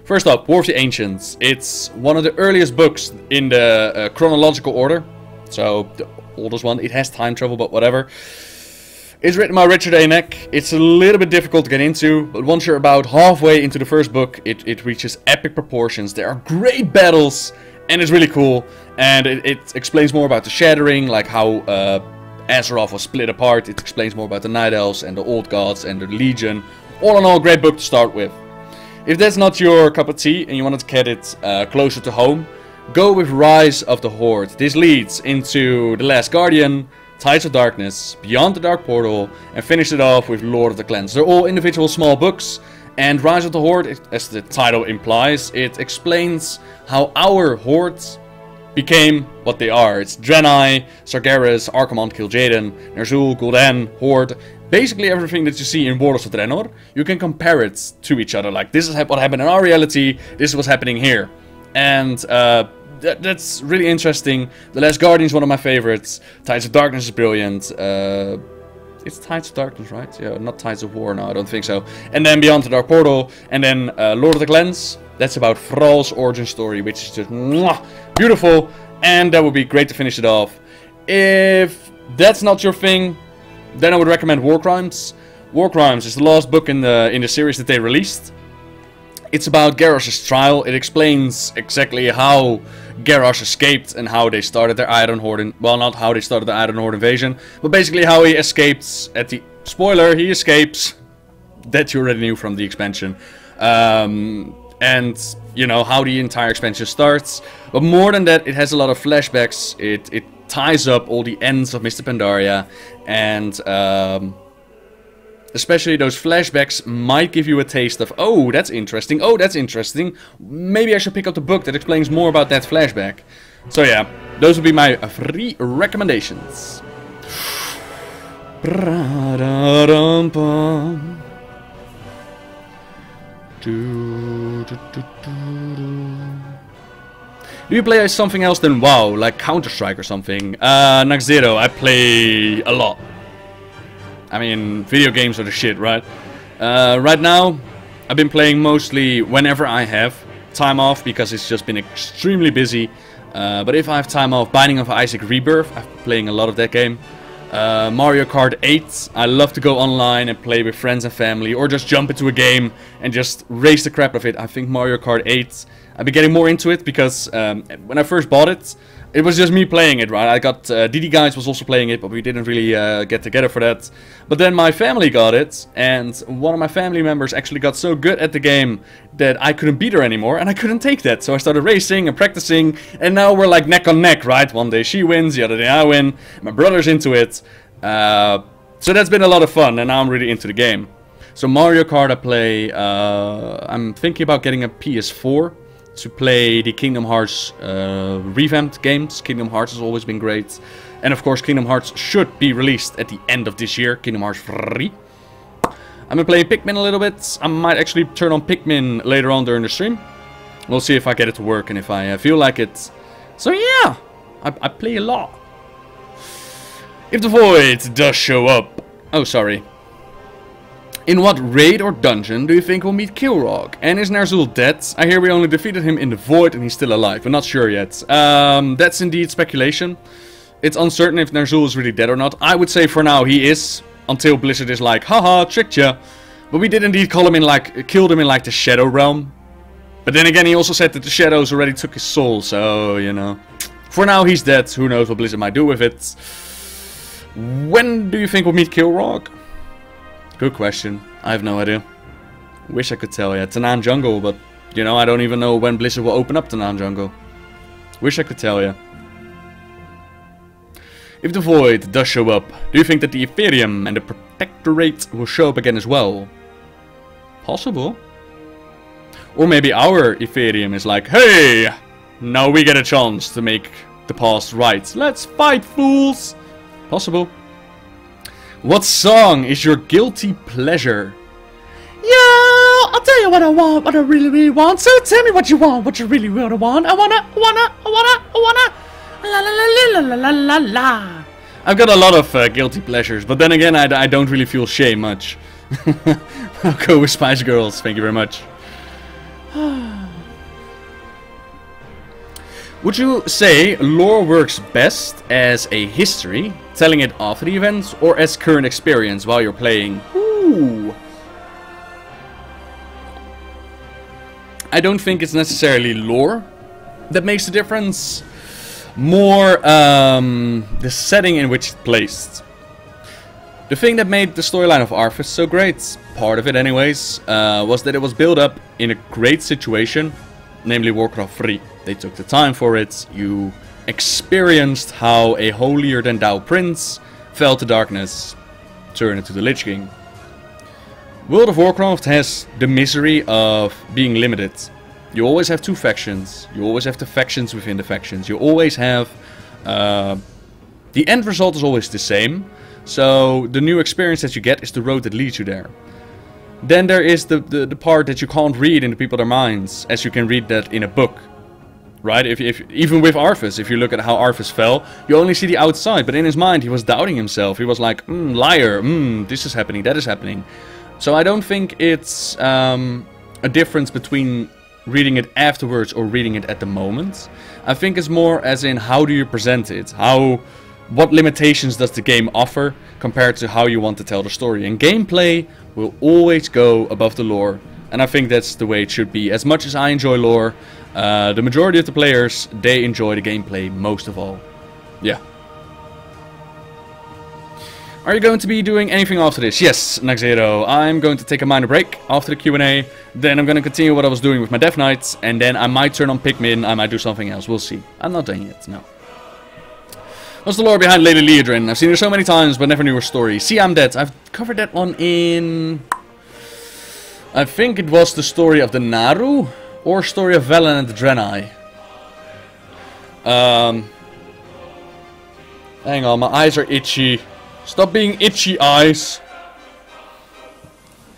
First up, War of the Ancients. It's one of the earliest books in the chronological order. So, the oldest one. It has time travel, but whatever. It's written by Richard A. Neck. It's a little bit difficult to get into, but once you're about halfway into the first book, it reaches epic proportions. There are great battles, and it's really cool. And it explains more about the Shattering, like how Azeroth was split apart. It explains more about the Night Elves and the Old Gods and the Legion. All in all, great book to start with. If that's not your cup of tea and you want to get it closer to home, go with Rise of the Horde. This leads into The Last Guardian, Tides of Darkness, Beyond the Dark Portal, and finish it off with Lord of the Clans. They're all individual small books, and Rise of the Horde, as the title implies, it explains how our hordes became what they are. It's Draenei, Sargeras, Archimonde, Kil'jaeden, Ner'zhul, Gul'dan, Horde. Basically everything that you see in Warlords of Draenor, you can compare it to each other. Like, this is what happened in our reality, this is what's happening here. And that's really interesting. The Last Guardian is one of my favorites. Tides of Darkness is brilliant. It's Tides of Darkness, right? Yeah, not Tides of War. No, I don't think so. And then Beyond the Dark Portal, and then Lord of the Glens. That's about Thrall's origin story, which is just mwah, beautiful. And that would be great to finish it off. If that's not your thing, then I would recommend War Crimes. War Crimes is the last book in the series that they released. It's about Garrosh's trial. It explains exactly how Garrosh escaped and how they started their Iron Horde. Well, not how they started the Iron Horde invasion, but basically how he escapes. At the spoiler, he escapes. That you already knew from the expansion. And you know how the entire expansion starts. But more than that, it has a lot of flashbacks. It ties up all the ends of Mr. Pandaria, and especially those flashbacks might give you a taste of, oh, that's interesting, oh, that's interesting. Maybe I should pick up the book that explains more about that flashback. So yeah, those would be my 3 recommendations. Do you play something else than WoW, like Counter-Strike or something? Naxero, I play a lot. I mean, video games are the shit, right? Right now, I've been playing mostly whenever I have time off, because it's just been extremely busy. But if I have time off, Binding of Isaac Rebirth, I've been playing a lot of that game. Mario Kart 8, I love to go online and play with friends and family, or just jump into a game and just race the crap of it. I think Mario Kart 8, I've been getting more into it, because when I first bought it, it was just me playing it, right? I got, DD Guys was also playing it, but we didn't really get together for that. But then my family got it, and one of my family members actually got so good at the game that I couldn't beat her anymore, and I couldn't take that. So I started racing and practicing, and now we're like neck on neck, right? One day she wins, the other day I win, my brother's into it. So that's been a lot of fun, and now I'm really into the game. So Mario Kart I play, I'm thinking about getting a PS4 to play the Kingdom Hearts revamped games. Kingdom Hearts has always been great. And of course Kingdom Hearts should be released at the end of this year. Kingdom Hearts 3. I'm gonna play Pikmin a little bit. I might actually turn on Pikmin later on during the stream. We'll see if I get it to work and if I feel like it. So yeah, I play a lot. If the Void does show up... Oh, sorry. In what raid or dungeon do you think we'll meet Kilrog? And is Ner'zhul dead? I hear we only defeated him in the Void and he's still alive. We're not sure yet. That's indeed speculation. It's uncertain if Ner'zhul is really dead or not. I would say for now he is. Until Blizzard is like, haha, tricked ya. But we did indeed call him in like, killed him in like the Shadow Realm. But then again he also said that the Shadows already took his soul. So, you know. For now he's dead. Who knows what Blizzard might do with it. When do you think we'll meet Kilrog? Good question. I have no idea. Wish I could tell you. Tanan Jungle, but you know, I don't even know when Blizzard will open up Tanan Jungle. Wish I could tell you. If the Void does show up, do you think that the Ethereum and the Protectorate will show up again as well? Possible. Or maybe our Ethereum is like, hey, now we get a chance to make the past right. Let's fight, fools! Possible. What song is your guilty pleasure? Yo, I'll tell you what I want, what I really, really want. So tell me what you want, what you really, really want. I wanna, la la la la la la la. I've got a lot of guilty pleasures, but then again, I don't really feel shame much. I'll go with Spice Girls, thank you very much. Would you say lore works best as a history, telling it after the events, or as current experience while you're playing? Ooh. I don't think it's necessarily lore that makes the difference. More the setting in which it's placed. The thing that made the storyline of Arthas so great, part of it anyways, was that it was built up in a great situation, namely Warcraft 3. They took the time for it. You experienced how a holier-than-thou prince fell to darkness, turned into the Lich King. World of Warcraft has the misery of being limited. You always have two factions. You always have the factions within the factions. You always have... the end result is always the same. So the new experience that you get is the road that leads you there. Then there is the part that you can't read in the people's minds, as you can read that in a book. right? If even with Arthas, if you look at how Arthas fell, you only see the outside, but in his mind he was doubting himself. He was like, liar, this is happening, that is happening. So I don't think it's a difference between reading it afterwards or reading it at the moment. I think it's more as in, how do you present it? What limitations does the game offer compared to how you want to tell the story? And gameplay will always go above the lore. And I think that's the way it should be. As much as I enjoy lore, the majority of the players, they enjoy the gameplay most of all. Yeah. Are you going to be doing anything after this? Yes, Naxero. I'm going to take a minor break after the Q&A. Then I'm going to continue what I was doing with my Death Knights. And then I might turn on Pikmin. I might do something else. We'll see. I'm not done yet, no. What's the lore behind Lady Leodrin? I've seen her so many times, but never knew her story. See, I'm Dead. I've covered that one in... I think it was the story of the Naru, or story of Velen and the Draenei. Hang on, my eyes are itchy. Stop being itchy, eyes.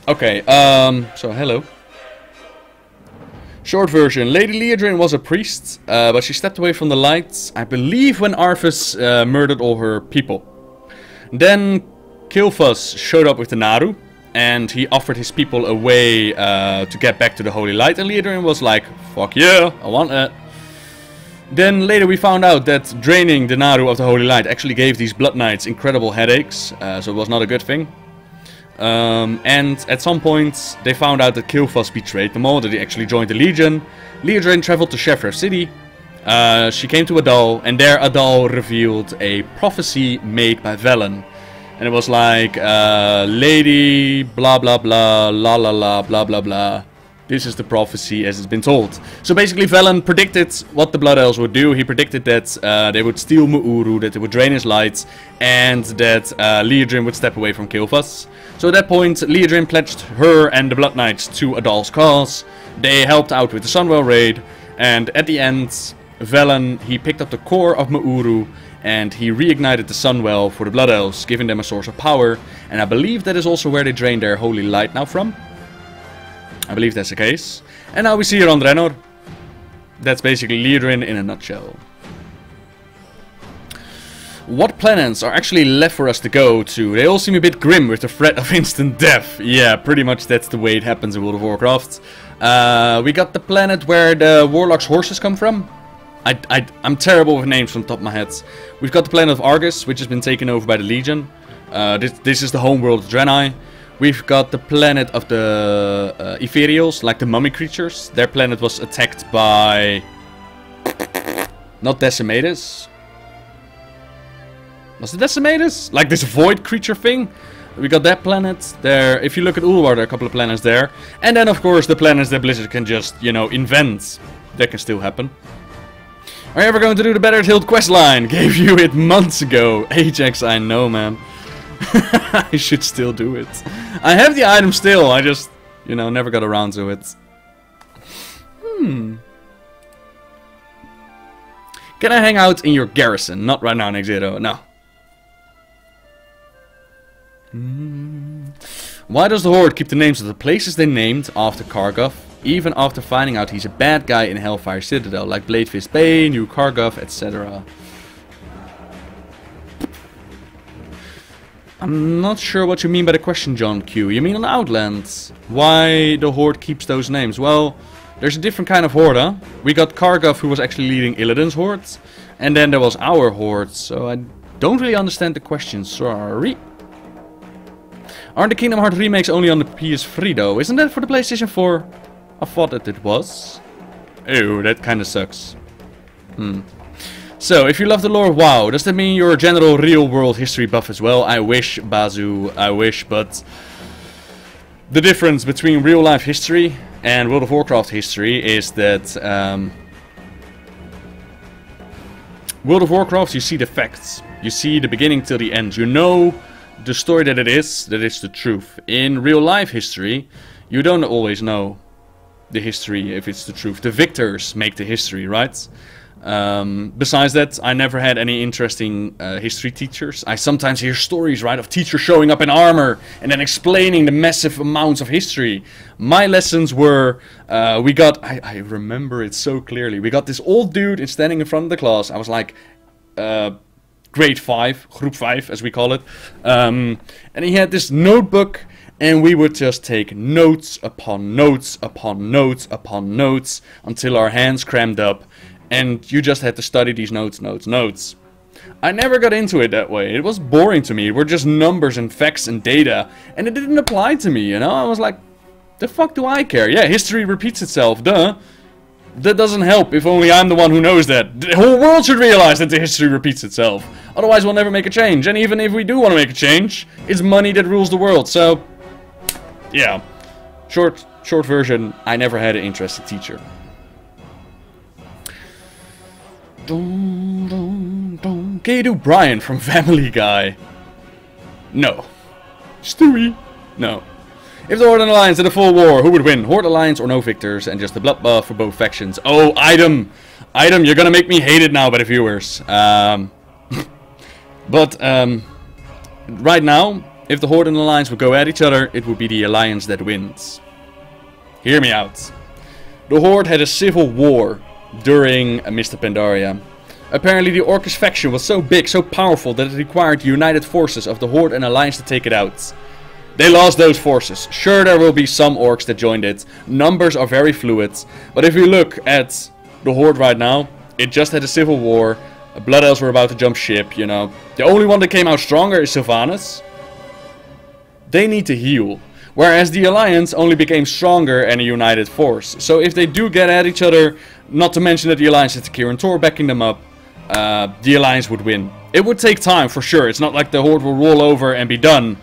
Okay, so hello. Short version. Lady Leodrin was a priest, but she stepped away from the lights, I believe, when Arthas murdered all her people. Then Kil'Thuzad showed up with the Naru, and he offered his people a way to get back to the Holy Light, and Leodrin was like, fuck yeah, I want that. Then later we found out that draining the Naru of the Holy Light actually gave these Blood Knights incredible headaches, so it was not a good thing. And at some point they found out that Kil'Thuzad betrayed them all, that he actually joined the Legion. Leodrin traveled to Shefra City. She came to Adal, and there Adal revealed a prophecy made by Velen. And it was like, lady, blah blah blah, la la la, blah blah blah. This is the prophecy as it's been told. So basically Velen predicted what the Blood Elves would do. He predicted that they would steal Mu'uru, that they would drain his lights, and that Leodrin would step away from Kil'Thuzad. So at that point, Leodrin pledged her and the Blood Knights to Adal's cause. They helped out with the Sunwell raid, and at the end, Velen, he picked up the core of Mu'uru, and he reignited the Sunwell for the Blood Elves, giving them a source of power. And I believe that is also where they drain their holy light now from. I believe that's the case. And now we see her on Draenor. That's basically Leodrin in a nutshell. What planets are actually left for us to go to? They all seem a bit grim with the threat of instant death. Yeah, pretty much that's the way it happens in World of Warcraft. We got the planet where the Warlock's horses come from. I'm terrible with names from the top of my head. We've got the planet of Argus, which has been taken over by the Legion. This is the home world of Draenei. We've got the planet of the Ethereals, like the mummy creatures. Their planet was attacked by... not Decimatus. Was it Decimatus? Like this void creature thing? We got that planet there. If you look at Ulwar, there are a couple of planets there. And then of course the planets that Blizzard can just, you know, invent. That can still happen. Are you ever going to do the Battered Hilt questline? Gave you it months ago. Ajax, I know, man. I should still do it. I have the item still, I just, you know, never got around to it. Can I hang out in your garrison? Not right now, Nexero, no. Why does the Horde keep the names of the places they named after Kargoth, even after finding out he's a bad guy in Hellfire Citadel, like Bladefist Bay, New Kargoth, etc.? I'm not sure what you mean by the question, John Q. You mean on Outlands? Why the Horde keeps those names? Well, there's a different kind of Horde, huh? We got Kargoth, who was actually leading Illidan's Horde, and then there was our Horde, so I don't really understand the question, sorry. Aren't the Kingdom Hearts remakes only on the PS3 though? Isn't that for the PlayStation 4? I thought that it was. Ew, that kinda sucks. So, if you love the lore, wow, does that mean you're a general real-world history buff as well? I wish, Bazoo, I wish, but... the difference between real-life history and World of Warcraft history is that... World of Warcraft, you see the facts. You see the beginning till the end. You know the story that it's the truth. In real-life history, you don't always know the history if it's the truth. The victors make the history, right? Besides that, I never had any interesting history teachers. I sometimes hear stories, right, of teachers showing up in armor and then explaining the massive amounts of history. My lessons were, we got, I remember it so clearly, we got this old dude standing in front of the class. I was like, grade 5, group 5 as we call it. And he had this notebook, and we would just take notes upon notes upon notes upon notes until our hands crammed up. And you just had to study these notes. I never got into it that way. It was boring to me. It were just numbers and facts and data. And it didn't apply to me, you know? I was like, the fuck do I care? Yeah, history repeats itself, duh. That doesn't help if only I'm the one who knows that. The whole world should realize that the history repeats itself. Otherwise we'll never make a change. And even if we do want to make a change, it's money that rules the world. So, yeah. Short version, I never had an interested teacher. Can you do Brian from Family Guy? No. Stewie? No. If the Horde and Alliance did a full war, who would win? Horde, Alliance, or no victors, and just a blood buff for both factions? Oh, item! Item, you're gonna make me hated now by the viewers. Right now, if the Horde and Alliance would go at each other, it would be the Alliance that wins. Hear me out. The Horde had a civil war during Mr. Pandaria. Apparently the Orcish faction was so big, so powerful, that it required the united forces of the Horde and Alliance to take it out. They lost those forces. Sure, there will be some orcs that joined it. Numbers are very fluid. But if you look at the Horde right now, it just had a civil war. Blood Elves were about to jump ship, you know. The only one that came out stronger is Sylvanas. They need to heal. Whereas the Alliance only became stronger and a united force. So if they do get at each other, not to mention that the Alliance has Kirin Tor backing them up, the Alliance would win. It would take time for sure. It's not like the Horde will roll over and be done.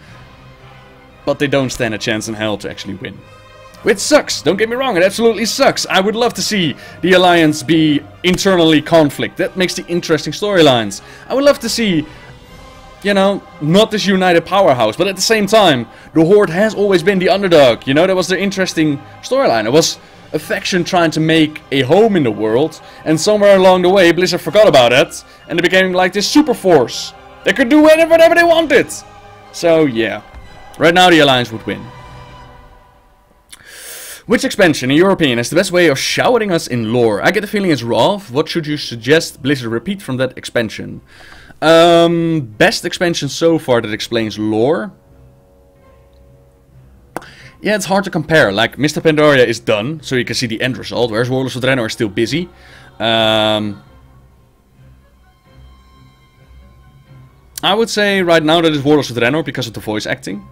But they don't stand a chance in hell to actually win. Which sucks, don't get me wrong, it absolutely sucks. I would love to see the Alliance be internally conflict. That makes the interesting storylines. I would love to see, you know, not this united powerhouse, but at the same time, the Horde has always been the underdog. You know, that was the interesting storyline. It was a faction trying to make a home in the world, and somewhere along the way, Blizzard forgot about it, and they became like this super force. They could do whatever they wanted. So, yeah. Right now, the Alliance would win. Which expansion, in your opinion, is the best way of showering us in lore? I get the feeling it's Wrath. What should you suggest Blizzard repeat from that expansion? Best expansion so far that explains lore? Yeah, it's hard to compare. Like, Mr. Pandaria is done, so you can see the end result, whereas Warlords of Draenor are still busy. I would say right now that it's Warlords of Draenor because of the voice acting.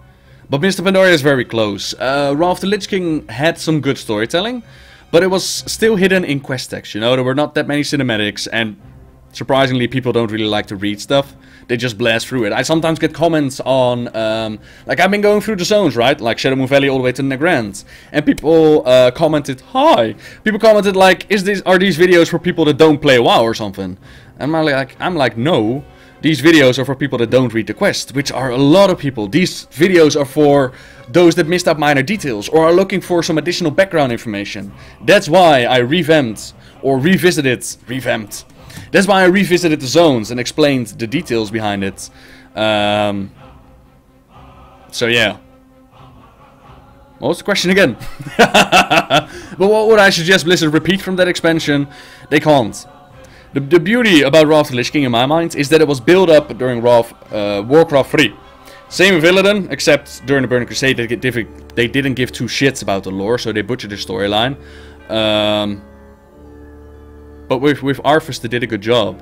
But Mr. Pandaria is very close. Wrath of the Lich King had some good storytelling, but it was still hidden in quest text, you know? There were not that many cinematics, and surprisingly people don't really like to read stuff. They just blast through it. I sometimes get comments on, like I've been going through the zones, right? Like Shadow Moon Valley all the way to Nagrand. And people commented, hi! People commented like, are these videos for people that don't play WoW or something? And I'm like, no. These videos are for people that don't read the quest, which are a lot of people. These videos are for those that missed out minor details or are looking for some additional background information. That's why I revamped. That's why I revisited the zones and explained the details behind it. So yeah. What was the question again? But what would I suggest Blizzard repeat from that expansion? They can't. The beauty about Wrath of the Lich King in my mind is that it was built up during Warcraft 3. Same with Illidan, except during the Burning Crusade they didn't give two shits about the lore, so they butchered the storyline. But with Arthas they did a good job.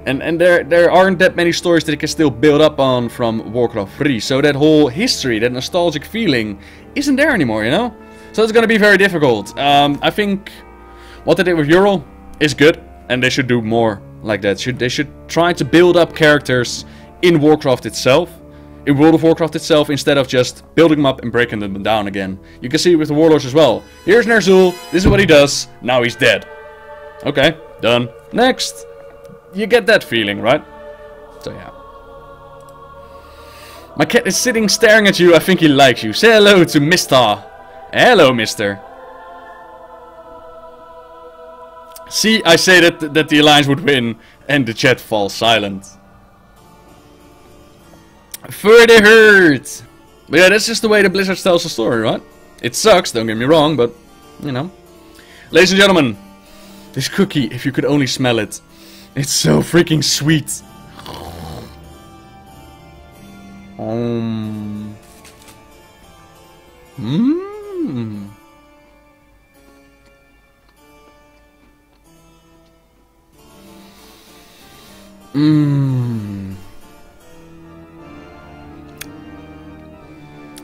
And there aren't that many stories that it can still build up on from Warcraft 3. So that whole history, that nostalgic feeling, isn't there anymore, you know? So it's gonna be very difficult. I think what they did with Ural is good. And they should do more like that. They should try to build up characters in Warcraft itself. In World of Warcraft itself, instead of just building them up and breaking them down again. You can see it with the Warlords as well. Here's Ner'zhul, this is what he does, now he's dead. Okay, done. Next. You get that feeling, right? So yeah. My cat is sitting staring at you, I think he likes you. Say hello to Mr. Hello, mister. See, I say that the Alliance would win, and the chat falls silent. For the hurt! But yeah, that's just the way the Blizzard tells the story, right? It sucks, don't get me wrong, but, you know. Ladies and gentlemen, this cookie, if you could only smell it, it's so freaking sweet. Mmm. Mmm.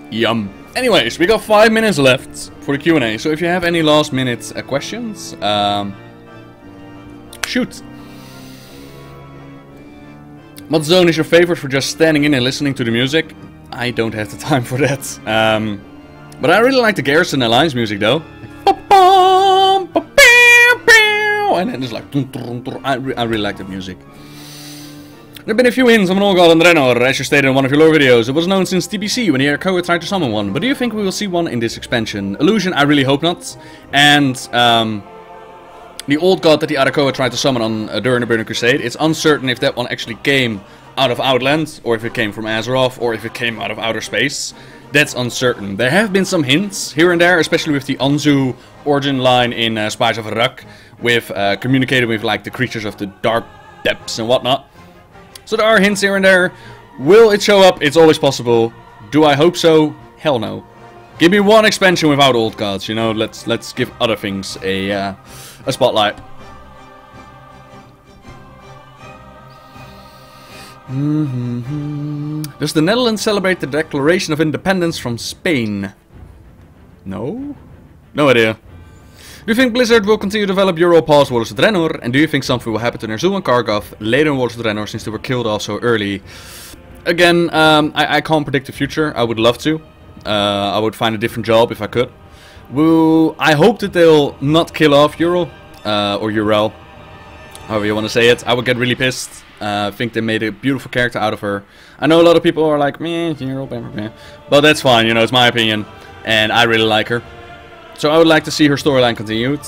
Yum. Anyways, we got 5 minutes left for the Q&A, so if you have any last minute questions, shoot. What zone is your favorite for just standing in and listening to the music? I don't have the time for that. But I really like the Garrison Alliance music though. And then it's like... I really like that music. There have been a few hints of an old god and Draenor, as you stated in one of your lore videos. It was known since TBC when the Arakoa tried to summon one. But do you think we will see one in this expansion? Illusion, I really hope not. And the old god that the Arakoa tried to summon on during the Burning Crusade, it's uncertain if that one actually came out of Outland, or if it came from Azeroth, or if it came out of outer space. That's uncertain. There have been some hints here and there, especially with the Anzu origin line in Spies of Arak, with communicating with like the creatures of the dark depths and whatnot. So there are hints here and there. Will it show up? It's always possible. Do I hope so? Hell no. Give me one expansion without old gods, you know. Let's give other things a spotlight. Does the Netherlands celebrate the Declaration of Independence from Spain? No? No idea. Do you think Blizzard will continue to develop Euro past Warlords of Draenor? And do you think something will happen to Ner'zhul and Kargoth later in Warlords of Draenor since they were killed off so early? Again, I can't predict the future. I would love to. I would find a different job if I could. I hope that they'll not kill off Euro, or Urel, however you want to say it. I would get really pissed. I think they made a beautiful character out of her. I know a lot of people are like, meh, Euro, meh. But that's fine, you know, it's my opinion. And I really like her. So I would like to see her storyline continued.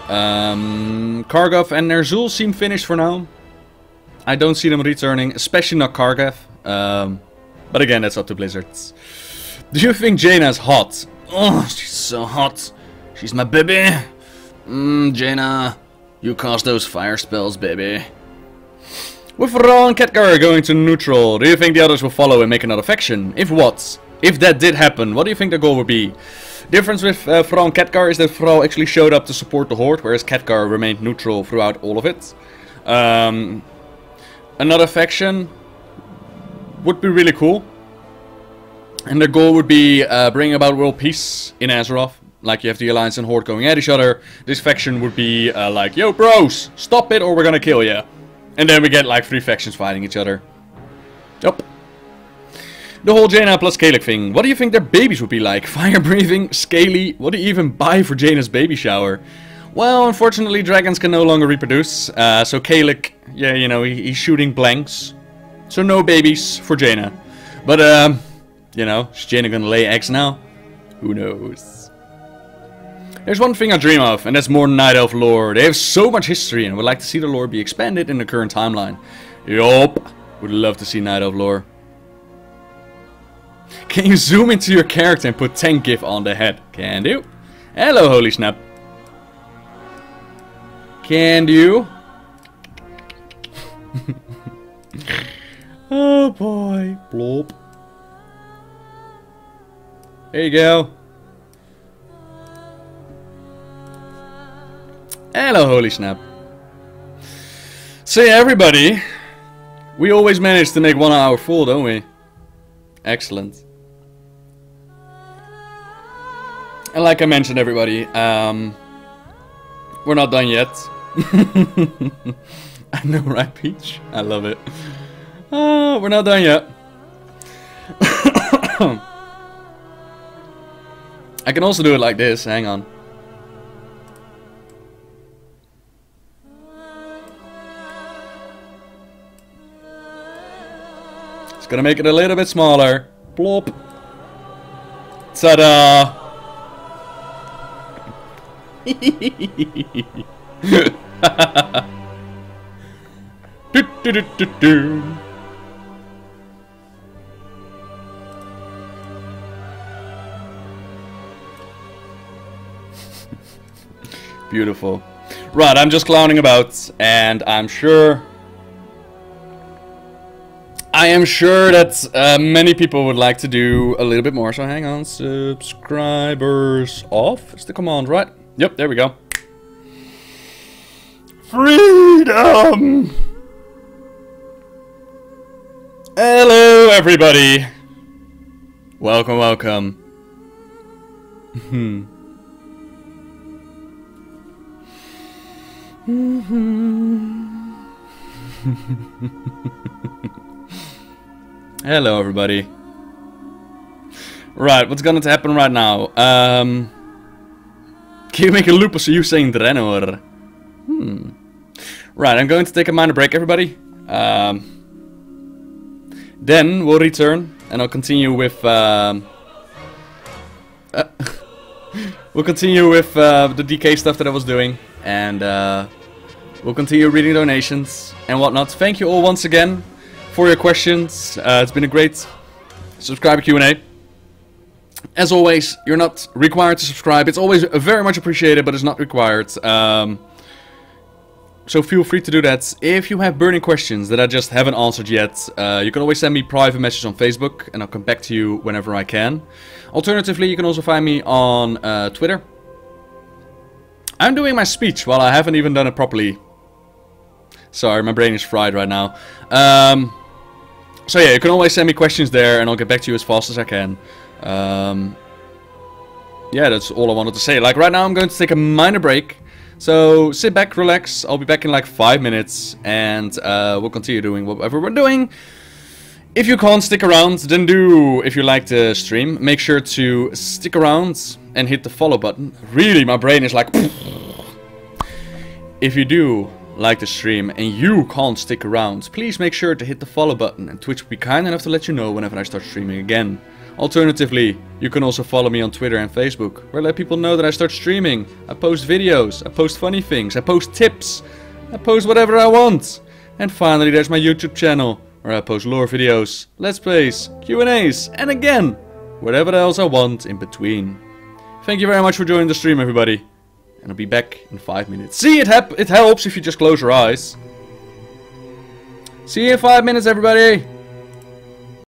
Kargoth and Ner'zhul seem finished for now. I don't see them returning, especially not Kargoth. But again, that's up to Blizzards. Do you think Jaina's hot? Oh, she's so hot. She's my baby. Jaina, you cast those fire spells, baby. With Ra and Khadgar going to neutral, do you think the others will follow and make another faction? If what? If that did happen, what do you think their goal would be? Difference with Thrall and Khadgar is that Thrall actually showed up to support the Horde, whereas Khadgar remained neutral throughout all of it. Another faction would be really cool. And their goal would be bringing about world peace in Azeroth. Like you have the Alliance and Horde going at each other. This faction would be like, yo bros, stop it or we're gonna kill ya. And then we get like 3 factions fighting each other. Yup. The whole Jaina plus Kalik thing. What do you think their babies would be like? Fire breathing? Scaly? What do you even buy for Jaina's baby shower? Well, unfortunately dragons can no longer reproduce. So Kalik, yeah, you know, he's shooting blanks. So no babies for Jaina. But, you know, is Jaina gonna lay eggs now? Who knows? There's one thing I dream of, and that's more Night Elf lore. They have so much history, and would like to see the lore be expanded in the current timeline. Yup, would love to see Night Elf lore. Can you zoom into your character and put 10 GIF on the head? Can do. Hello, holy snap. Can do. Oh boy, blop. There you go. Hello, holy snap. So yeah, everybody, we always manage to make 1 hour full, don't we? Excellent. And like I mentioned, everybody, we're not done yet. I know, right, Peach? I love it. We're not done yet. I can also do it like this, hang on. It's gonna make it a little bit smaller. Plop. Ta-da! Do, do, do, do, do. Beautiful. Right, I'm just clowning about, and I am sure that many people would like to do a little bit more. So hang on, subscribers off. It's the command, right? Yep, there we go. Freedom! Hello, everybody. Welcome, welcome. Hello, everybody. Right, what's going to happen right now? Can you make a loop of you saying Drenor? Right, I'm going to take a minor break, everybody. Then we'll return, and I'll continue with we'll continue with the DK stuff that I was doing, and we'll continue reading donations and whatnot. Thank you all once again for your questions. It's been a great subscriber Q&A. As always, you're not required to subscribe. It's always very much appreciated, but it's not required. So feel free to do that. If you have burning questions that I just haven't answered yet, you can always send me private messages on Facebook, and I'll come back to you whenever I can. Alternatively, you can also find me on Twitter. I'm doing my speech while I haven't even done it properly. Sorry, my brain is fried right now. So yeah, you can always send me questions there, and I'll get back to you as fast as I can. Yeah, that's all I wanted to say. Like, right now I'm going to take a minor break. So sit back, relax. I'll be back in like 5 minutes, and we'll continue doing whatever we're doing. If you can't stick around, then do, if you like the stream, make sure to stick around and hit the follow button. Really, my brain is like... If you do like the stream and you can't stick around, please make sure to hit the follow button, and Twitch will be kind enough to let you know whenever I start streaming again. Alternatively, you can also follow me on Twitter and Facebook, where I let people know that I start streaming. I post videos, I post funny things, I post tips, I post whatever I want. And finally, there's my YouTube channel, where I post lore videos, let's plays, Q&As, and again, whatever else I want in between. Thank you very much for joining the stream, everybody. And I'll be back in 5 minutes. See, it helps if you just close your eyes. See you in 5 minutes, everybody.